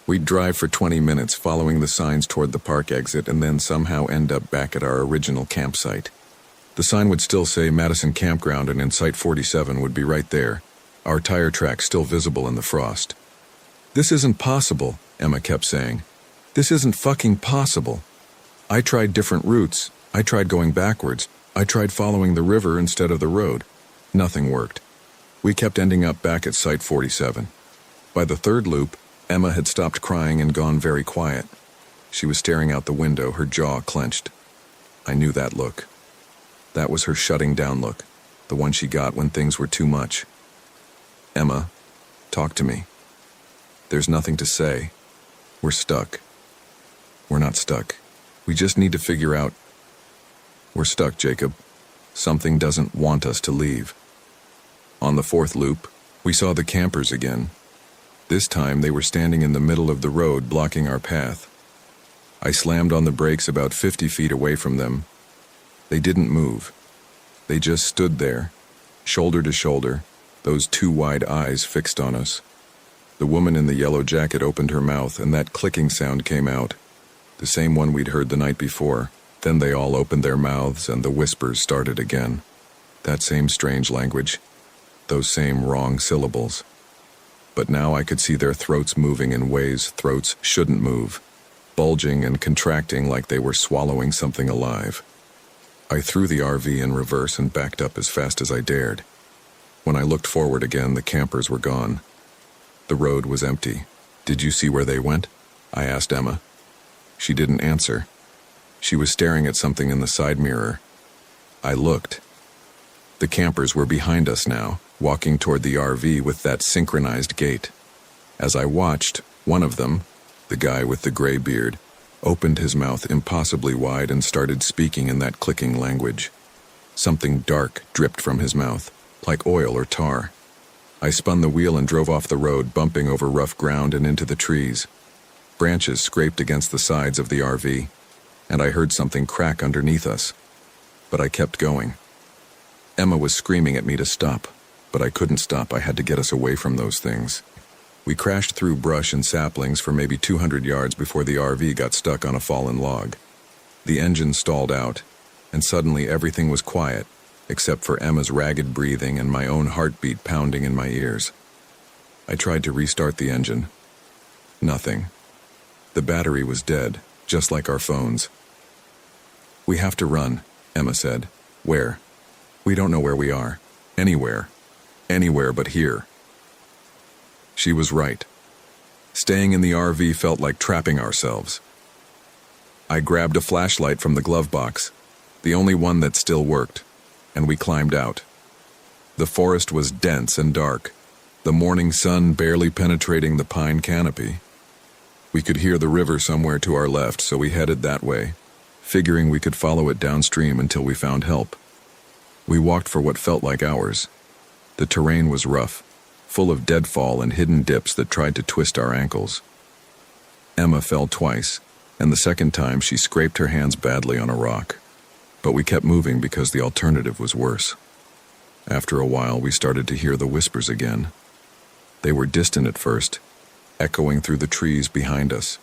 A: We'd drive for 20 minutes following the signs toward the park exit and then somehow end up back at our original campsite. The sign would still say Madison Campground, and in Site 47 would be right there, our tire tracks still visible in the frost. "This isn't possible," Emma kept saying. This isn't fucking possible. I tried different routes. I tried going backwards. I tried following the river instead of the road. Nothing worked. We kept ending up back at Site 47. By the third loop, Emma had stopped crying and gone very quiet. She was staring out the window, her jaw clenched. I knew that look. That was her shutting down look, the one she got when things were too much. Emma, talk to me. There's nothing to say. We're stuck. We're not stuck. We just need to figure out. We're stuck, Jacob. Something doesn't want us to leave. On the fourth loop, we saw the campers again. This time they were standing in the middle of the road, blocking our path. I slammed on the brakes about 50 feet away from them. They didn't move. They just stood there, shoulder to shoulder, those two wide eyes fixed on us. The woman in the yellow jacket opened her mouth, and that clicking sound came out, the same one we'd heard the night before. Then they all opened their mouths, and the whispers started again. That same strange language, those same wrong syllables. But now I could see their throats moving in ways throats shouldn't move, bulging and contracting like they were swallowing something alive. I threw the RV in reverse and backed up as fast as I dared. When I looked forward again, the campers were gone. The road was empty. Did you see where they went? I asked Emma. She didn't answer. She was staring at something in the side mirror. I looked. The campers were behind us now, walking toward the RV with that synchronized gait. As I watched, one of them, the guy with the gray beard, opened his mouth impossibly wide and started speaking in that clicking language. Something dark dripped from his mouth, like oil or tar. I spun the wheel and drove off the road, bumping over rough ground and into the trees. Branches scraped against the sides of the RV, and I heard something crack underneath us. But I kept going. Emma was screaming at me to stop, but I couldn't stop. I had to get us away from those things. We crashed through brush and saplings for maybe 200 yards before the RV got stuck on a fallen log. The engine stalled out, and suddenly everything was quiet, except for Emma's ragged breathing and my own heartbeat pounding in my ears. I tried to restart the engine. Nothing. The battery was dead, just like our phones. We have to run, Emma said. Where? We don't know where we are. Anywhere. Anywhere but here. She was right. Staying in the RV felt like trapping ourselves. I grabbed a flashlight from the glove box, the only one that still worked, and we climbed out. The forest was dense and dark, the morning sun barely penetrating the pine canopy. We could hear the river somewhere to our left, so we headed that way, figuring we could follow it downstream until we found help. We walked for what felt like hours. The terrain was rough, full of deadfall and hidden dips that tried to twist our ankles. Emma fell twice, and the second time she scraped her hands badly on a rock. But we kept moving because the alternative was worse. After a while, we started to hear the whispers again. They were distant at first, echoing through the trees behind us,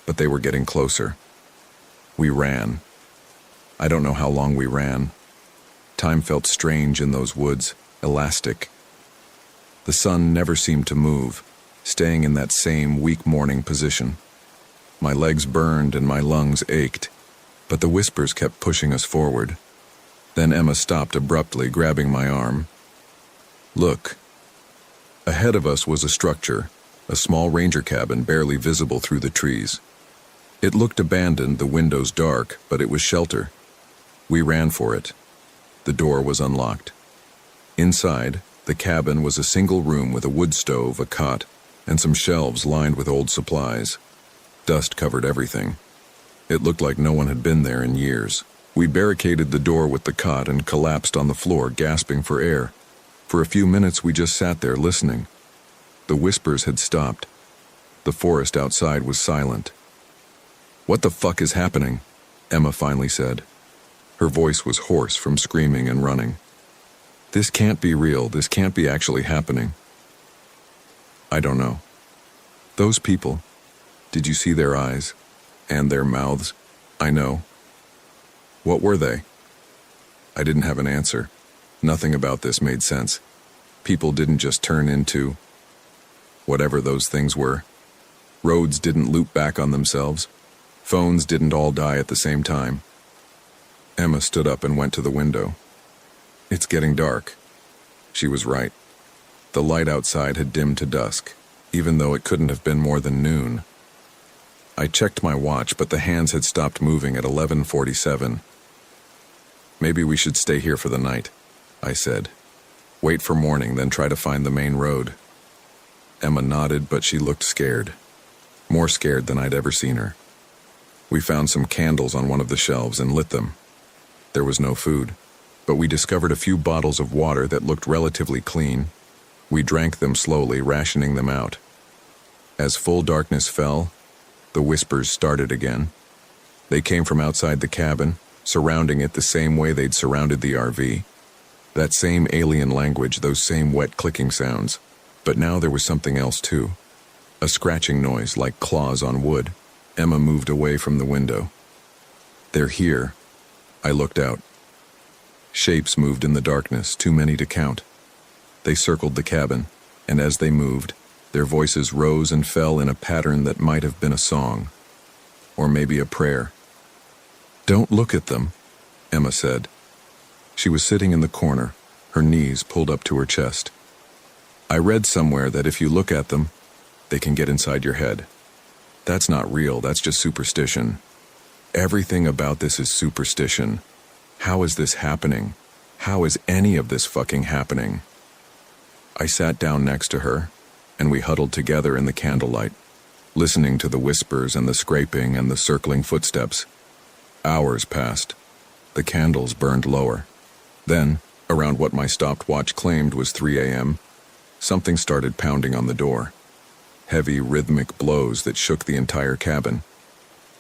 A: but they were getting closer. We ran. I don't know how long we ran. Time felt strange in those woods, elastic. The sun never seemed to move, staying in that same weak morning position. My legs burned and my lungs ached, but the whispers kept pushing us forward. Then Emma stopped abruptly, grabbing my arm. Look. Ahead of us was a structure, a small ranger cabin barely visible through the trees. It looked abandoned, the windows dark, but it was shelter. We ran for it. The door was unlocked. Inside, the cabin was a single room with a wood stove, a cot, and some shelves lined with old supplies. Dust covered everything. It looked like no one had been there in years. We barricaded the door with the cot and collapsed on the floor, gasping for air. For a few minutes we just sat there listening. The whispers had stopped. The forest outside was silent. "What the fuck is happening?" Emma finally said. Her voice was hoarse from screaming and running. "This can't be real. This can't be actually happening." "I don't know. Those people, did you see their eyes? And their mouths? I know." "What were they?" I didn't have an answer. Nothing about this made sense. People didn't just turn into whatever those things were. Roads didn't loop back on themselves. Phones didn't all die at the same time. Emma stood up and went to the window. It's getting dark. She was right. The light outside had dimmed to dusk, even though it couldn't have been more than noon. I checked my watch, but the hands had stopped moving at 11:47. Maybe we should stay here for the night, I said. Wait for morning, then try to find the main road. Emma nodded, but she looked scared. More scared than I'd ever seen her. We found some candles on one of the shelves and lit them. There was no food, but we discovered a few bottles of water that looked relatively clean. We drank them slowly, rationing them out. As full darkness fell, the whispers started again. They came from outside the cabin, surrounding it the same way they'd surrounded the RV. That same alien language, those same wet clicking sounds. But now there was something else too. A scratching noise like claws on wood. Emma moved away from the window. They're here. I looked out. Shapes moved in the darkness, too many to count. They circled the cabin, and as they moved, their voices rose and fell in a pattern that might have been a song. Or maybe a prayer. Don't look at them, Emma said. She was sitting in the corner, her knees pulled up to her chest. I read somewhere that if you look at them, they can get inside your head. That's not real, that's just superstition. Everything about this is superstition. How is this happening? How is any of this fucking happening? I sat down next to her, and we huddled together in the candlelight, listening to the whispers and the scraping and the circling footsteps. Hours passed. The candles burned lower. Then, around what my stopped watch claimed was 3 a.m., something started pounding on the door. Heavy, rhythmic blows that shook the entire cabin.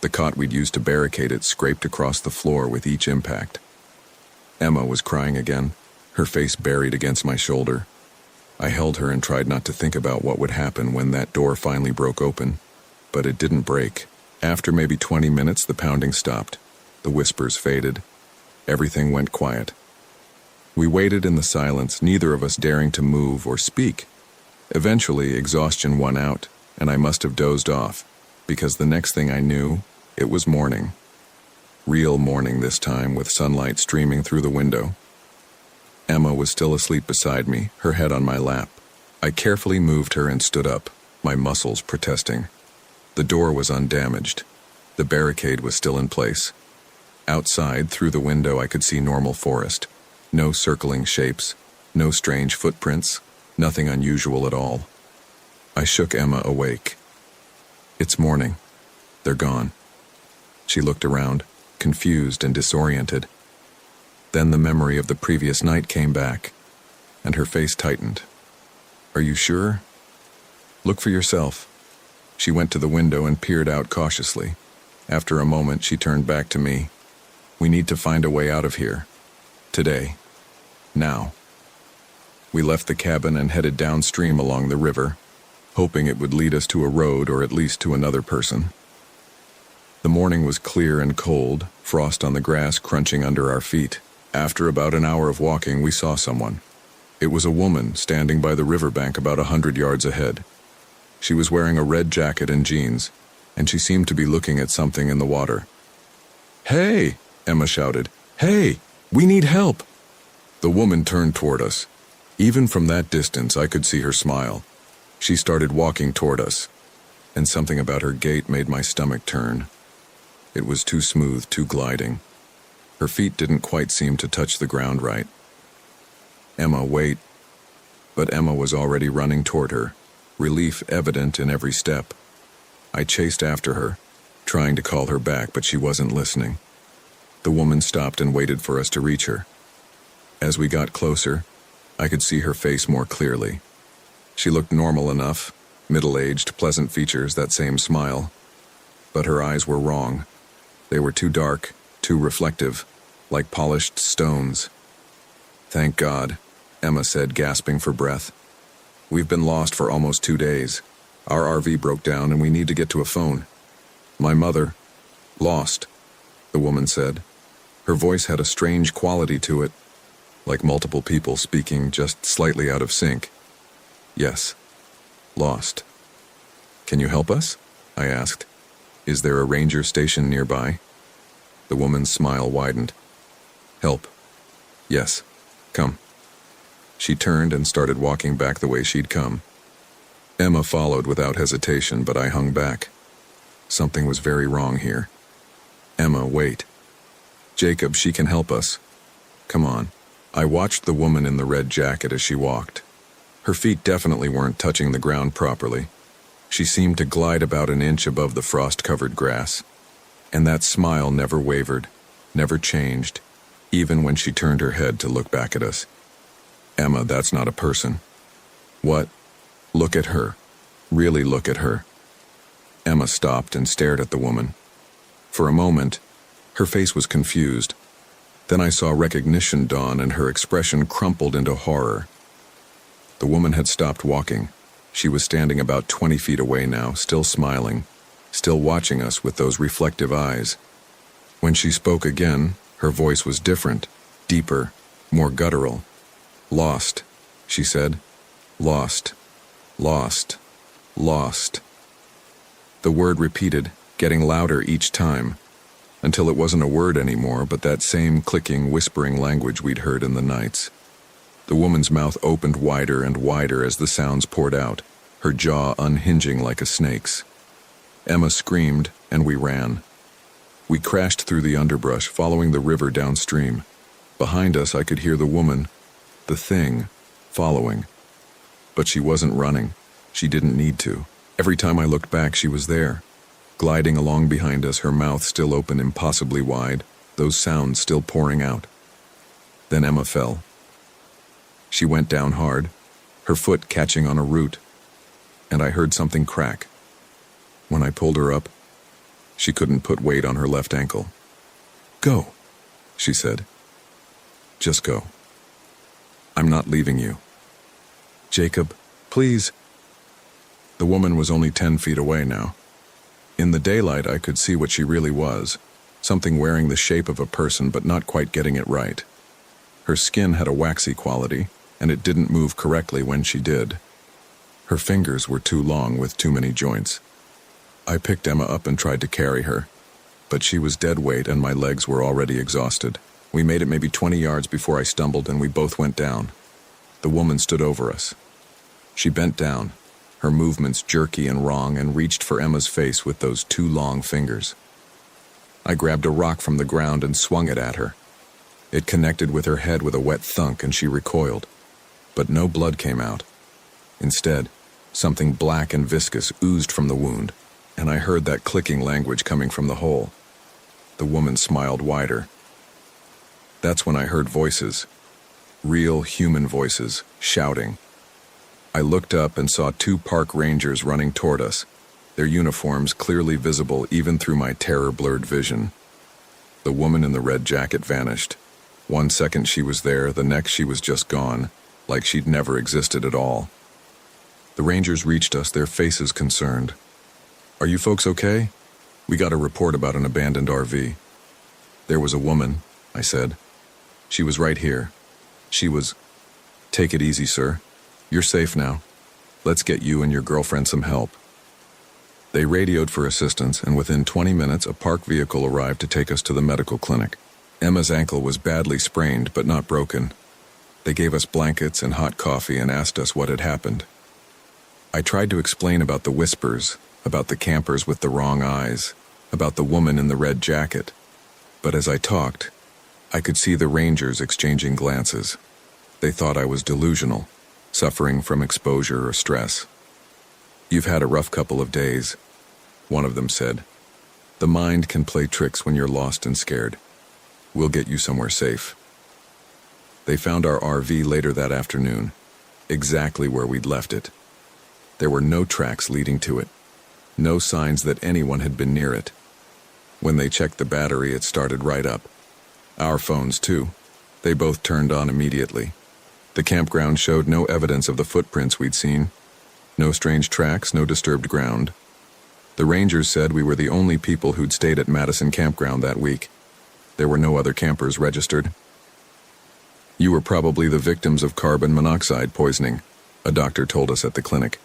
A: The cot we'd used to barricade it scraped across the floor with each impact. Emma was crying again, her face buried against my shoulder. I held her and tried not to think about what would happen when that door finally broke open. But it didn't break. After maybe 20 minutes, the pounding stopped. The whispers faded. Everything went quiet. We waited in the silence, neither of us daring to move or speak. Eventually, exhaustion won out, and I must have dozed off, because the next thing I knew, it was morning. Real morning this time, with sunlight streaming through the window. Emma was still asleep beside me, her head on my lap. I carefully moved her and stood up, my muscles protesting. The door was undamaged. The barricade was still in place. Outside, through the window, I could see normal forest. No circling shapes, no strange footprints, nothing unusual at all. I shook Emma awake. It's morning. They're gone. She looked around, confused and disoriented. Then the memory of the previous night came back, and her face tightened. Are you sure? Look for yourself. She went to the window and peered out cautiously. After a moment, she turned back to me. We need to find a way out of here. Today. Now. We left the cabin and headed downstream along the river, hoping it would lead us to a road or at least to another person. The morning was clear and cold, frost on the grass crunching under our feet. After about an hour of walking, we saw someone. It was a woman standing by the riverbank about 100 yards ahead. She was wearing a red jacket and jeans, and she seemed to be looking at something in the water. "Hey!" Emma shouted. "Hey! We need help!" The woman turned toward us. Even from that distance, I could see her smile. She started walking toward us, and something about her gait made my stomach turn. It was too smooth, too gliding. Her feet didn't quite seem to touch the ground right. "Emma, wait." But Emma was already running toward her, relief evident in every step. I chased after her, trying to call her back, but she wasn't listening. The woman stopped and waited for us to reach her. As we got closer, I could see her face more clearly. She looked normal enough, middle-aged, pleasant features, that same smile. But her eyes were wrong. They were too dark, too reflective, like polished stones. "Thank God," Emma said, gasping for breath. "We've been lost for almost 2 days. Our RV broke down and we need to get to a phone. My mother, lost," the woman said. Her voice had a strange quality to it, like multiple people speaking just slightly out of sync. "Yes, lost. Can you help us?" I asked. "Is there a ranger station nearby?" The woman's smile widened. "Help. Yes. Come." She turned and started walking back the way she'd come. Emma followed without hesitation, but I hung back. Something was very wrong here. "Emma, wait. Jacob, she can help us. Come on." I watched the woman in the red jacket as she walked. Her feet definitely weren't touching the ground properly. She seemed to glide about an inch above the frost-covered grass. And that smile never wavered, never changed, even when she turned her head to look back at us. "Emma, that's not a person." "What?" "Look at her. Really look at her." Emma stopped and stared at the woman. For a moment, her face was confused. Then I saw recognition dawn and her expression crumpled into horror. The woman had stopped walking. She was standing about 20 feet away now, still smiling, still watching us with those reflective eyes. When she spoke again, her voice was different, deeper, more guttural. "Lost," she said. "Lost. Lost. Lost." The word repeated, getting louder each time, until it wasn't a word anymore, but that same clicking, whispering language we'd heard in the nights. The woman's mouth opened wider and wider as the sounds poured out, her jaw unhinging like a snake's. Emma screamed, and we ran. We crashed through the underbrush, following the river downstream. Behind us, I could hear the woman, the thing, following. But she wasn't running. She didn't need to. Every time I looked back, she was there, gliding along behind us, her mouth still open impossibly wide, those sounds still pouring out. Then Emma fell. She went down hard, her foot catching on a root, and I heard something crack. When I pulled her up, she couldn't put weight on her left ankle. "Go," she said. "Just go. I'm not leaving you. Jacob, please." The woman was only 10 feet away now. In the daylight, I could see what she really was, something wearing the shape of a person but not quite getting it right. Her skin had a waxy quality, and it didn't move correctly when she did. Her fingers were too long with too many joints. I picked Emma up and tried to carry her, but she was dead weight and my legs were already exhausted. We made it maybe 20 yards before I stumbled and we both went down. The woman stood over us. She bent down, her movements jerky and wrong, and reached for Emma's face with those two long fingers. I grabbed a rock from the ground and swung it at her. It connected with her head with a wet thunk and she recoiled. But no blood came out. Instead, something black and viscous oozed from the wound, and I heard that clicking language coming from the hole. The woman smiled wider. That's when I heard voices, real human voices, shouting. I looked up and saw 2 park rangers running toward us, their uniforms clearly visible even through my terror-blurred vision. The woman in the red jacket vanished. 1 second she was there, the next she was just gone, like she'd never existed at all. The rangers reached us, their faces concerned. "Are you folks okay? We got a report about an abandoned RV." "There was a woman," I said. "She was right here. She was..." "Take it easy, sir. You're safe now. Let's get you and your girlfriend some help." They radioed for assistance, and within 20 minutes a park vehicle arrived to take us to the medical clinic. Emma's ankle was badly sprained, but not broken. They gave us blankets and hot coffee and asked us what had happened. I tried to explain about the whispers, about the campers with the wrong eyes, about the woman in the red jacket. But as I talked, I could see the rangers exchanging glances. They thought I was delusional, suffering from exposure or stress. "You've had a rough couple of days," one of them said. "The mind can play tricks when you're lost and scared. We'll get you somewhere safe." They found our RV later that afternoon, exactly where we'd left it. There were no tracks leading to it, no signs that anyone had been near it. When they checked the battery, it started right up. Our phones, too. They both turned on immediately. The campground showed no evidence of the footprints we'd seen. No strange tracks, no disturbed ground. The rangers said we were the only people who'd stayed at Madison Campground that week. There were no other campers registered. "You were probably the victims of carbon monoxide poisoning," a doctor told us at the clinic.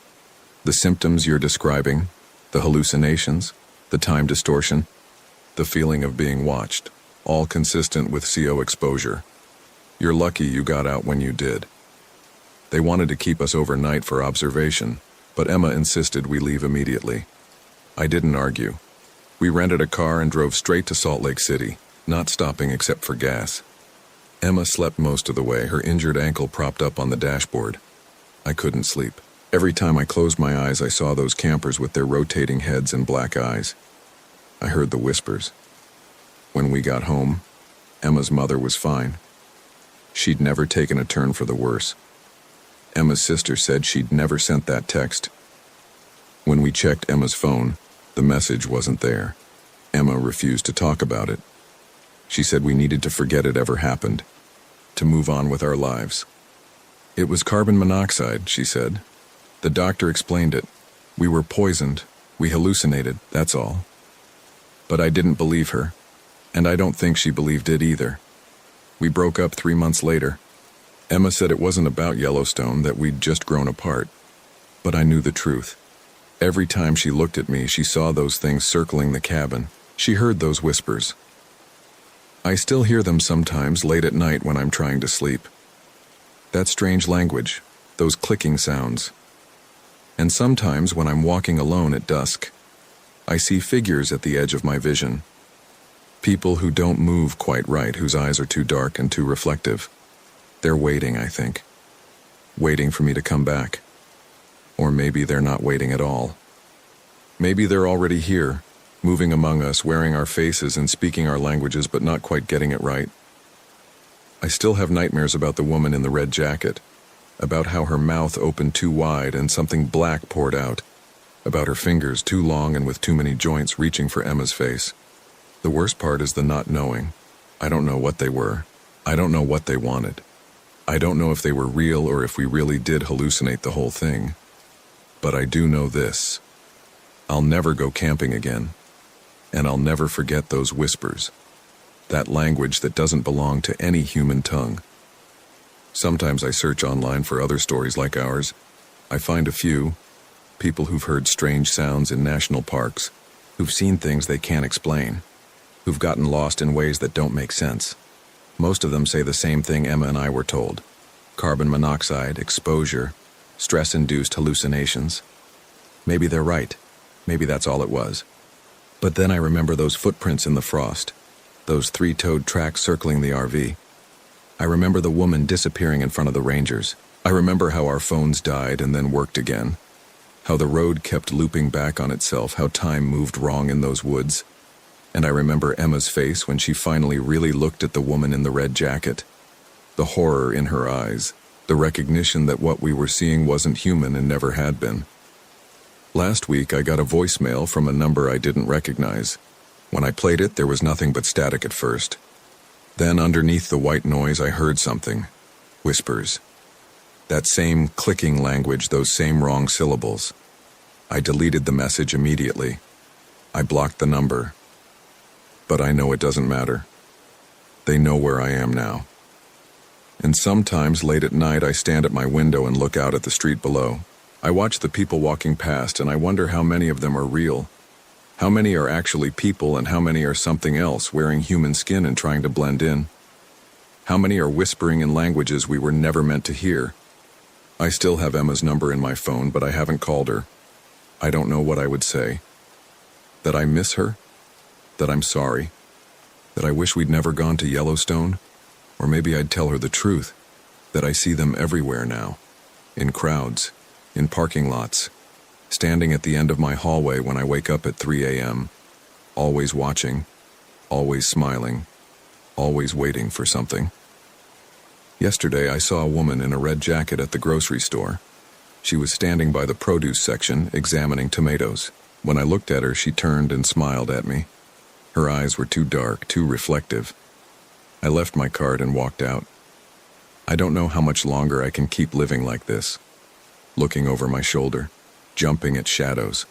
A: "The symptoms you're describing, The hallucinations, the time distortion, the feeling of being watched, all consistent with CO exposure. You're lucky you got out when you did. They wanted to keep us overnight for observation, but Emma insisted we leave immediately. I didn't argue. We rented a car and drove straight to Salt Lake City, not stopping except for gas. Emma slept most of the way, her injured ankle propped up on the dashboard. I couldn't sleep. Every time I closed my eyes, I saw those campers with their rotating heads and black eyes. I heard the whispers. When we got home, Emma's mother was fine. She'd never taken a turn for the worse. Emma's sister said she'd never sent that text. When we checked Emma's phone, the message wasn't there. Emma refused to talk about it. She said we needed to forget it ever happened, to move on with our lives. It was carbon monoxide, she said. The doctor explained it. We were poisoned. We hallucinated, that's all. But I didn't believe her, and I don't think she believed it either. We broke up 3 months later. Emma said it wasn't about Yellowstone, that we'd just grown apart. But I knew the truth. Every time she looked at me, she saw those things circling the cabin. She heard those whispers. I still hear them sometimes late at night when I'm trying to sleep. That strange language, those clicking sounds. And sometimes when I'm walking alone at dusk, I see figures at the edge of my vision. People who don't move quite right, whose eyes are too dark and too reflective. They're waiting, I think. Waiting for me to come back. Or maybe they're not waiting at all. Maybe they're already here, moving among us, wearing our faces and speaking our languages, but not quite getting it right. I still have nightmares about the woman in the red jacket, about how her mouth opened too wide and something black poured out, about her fingers too long and with too many joints reaching for Emma's face. The worst part is the not knowing. I don't know what they were. I don't know what they wanted. I don't know if they were real or if we really did hallucinate the whole thing. But I do know this. I'll never go camping again. And I'll never forget those whispers. That language that doesn't belong to any human tongue. Sometimes I search online for other stories like ours. I find a few. People who've heard strange sounds in national parks. Who've seen things they can't explain. Who've gotten lost in ways that don't make sense. Most of them say the same thing Emma and I were told. Carbon monoxide, exposure, stress-induced hallucinations. Maybe they're right. Maybe that's all it was. But then I remember those footprints in the frost. Those 3-toed tracks circling the RV. I remember the woman disappearing in front of the Rangers. I remember how our phones died and then worked again. How the road kept looping back on itself, how time moved wrong in those woods. And I remember Emma's face when she finally really looked at the woman in the red jacket. The horror in her eyes, the recognition that what we were seeing wasn't human and never had been. Last week I got a voicemail from a number I didn't recognize. When I played it, there was nothing but static at first. Then underneath the white noise I heard something. Whispers. That same clicking language, those same wrong syllables. I deleted the message immediately. I blocked the number. But I know it doesn't matter. They know where I am now. And sometimes late at night I stand at my window and look out at the street below. I watch the people walking past and I wonder how many of them are real. How many are actually people and how many are something else, wearing human skin and trying to blend in? How many are whispering in languages we were never meant to hear? I still have Emma's number in my phone, but I haven't called her. I don't know what I would say. That I miss her? That I'm sorry? That I wish we'd never gone to Yellowstone? Or maybe I'd tell her the truth, that I see them everywhere now. In crowds, in parking lots, standing at the end of my hallway when I wake up at 3 a.m., always watching, always smiling, always waiting for something. Yesterday I saw a woman in a red jacket at the grocery store. She was standing by the produce section, examining tomatoes. When I looked at her, she turned and smiled at me. Her eyes were too dark, too reflective. I left my cart and walked out. I don't know how much longer I can keep living like this. Looking over my shoulder, jumping at shadows,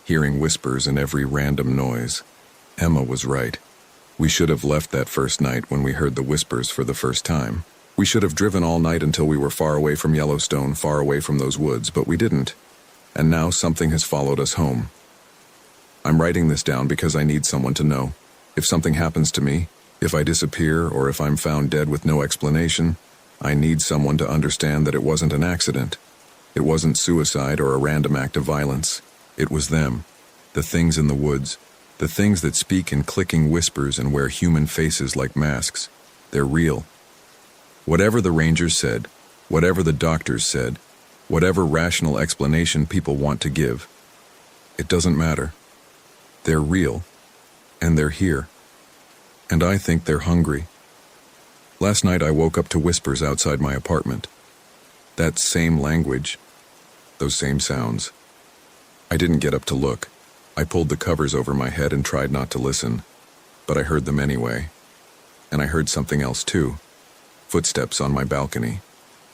A: hearing whispers in every random noise. Emma was right. We should have left that first night when we heard the whispers for the first time. We should have driven all night until we were far away from Yellowstone, far away from those woods, but we didn't. And now something has followed us home. I'm writing this down because I need someone to know. If something happens to me, if I disappear, or if I'm found dead with no explanation, I need someone to understand that it wasn't an accident. It wasn't suicide or a random act of violence. It was them. The things in the woods. The things that speak in clicking whispers and wear human faces like masks. They're real. Whatever the rangers said, whatever the doctors said, whatever rational explanation people want to give, it doesn't matter. They're real, and they're here. And I think they're hungry. Last night I woke up to whispers outside my apartment. That same language, those same sounds. I didn't get up to look. I pulled the covers over my head and tried not to listen, but I heard them anyway. And I heard something else too. Footsteps on my balcony.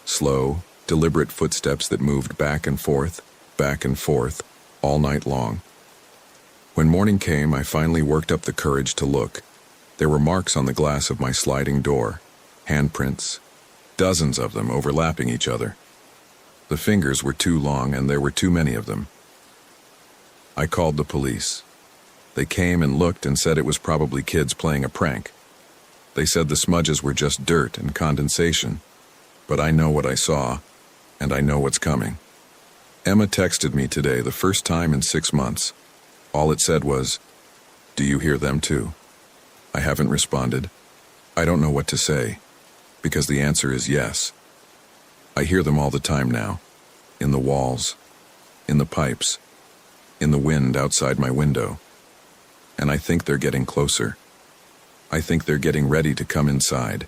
A: Slow, deliberate footsteps that moved back and forth, all night long. When morning came, I finally worked up the courage to look. There were marks on the glass of my sliding door, handprints, dozens of them overlapping each other. The fingers were too long and there were too many of them. I called the police. They came and looked and said it was probably kids playing a prank. They said the smudges were just dirt and condensation, but I know what I saw, and I know what's coming. Emma texted me today, the first time in 6 months. All it said was, "Do you hear them too?" I haven't responded. I don't know what to say, because the answer is yes. I hear them all the time now, in the walls, in the pipes, in the wind outside my window. And I think they're getting closer. I think they're getting ready to come inside.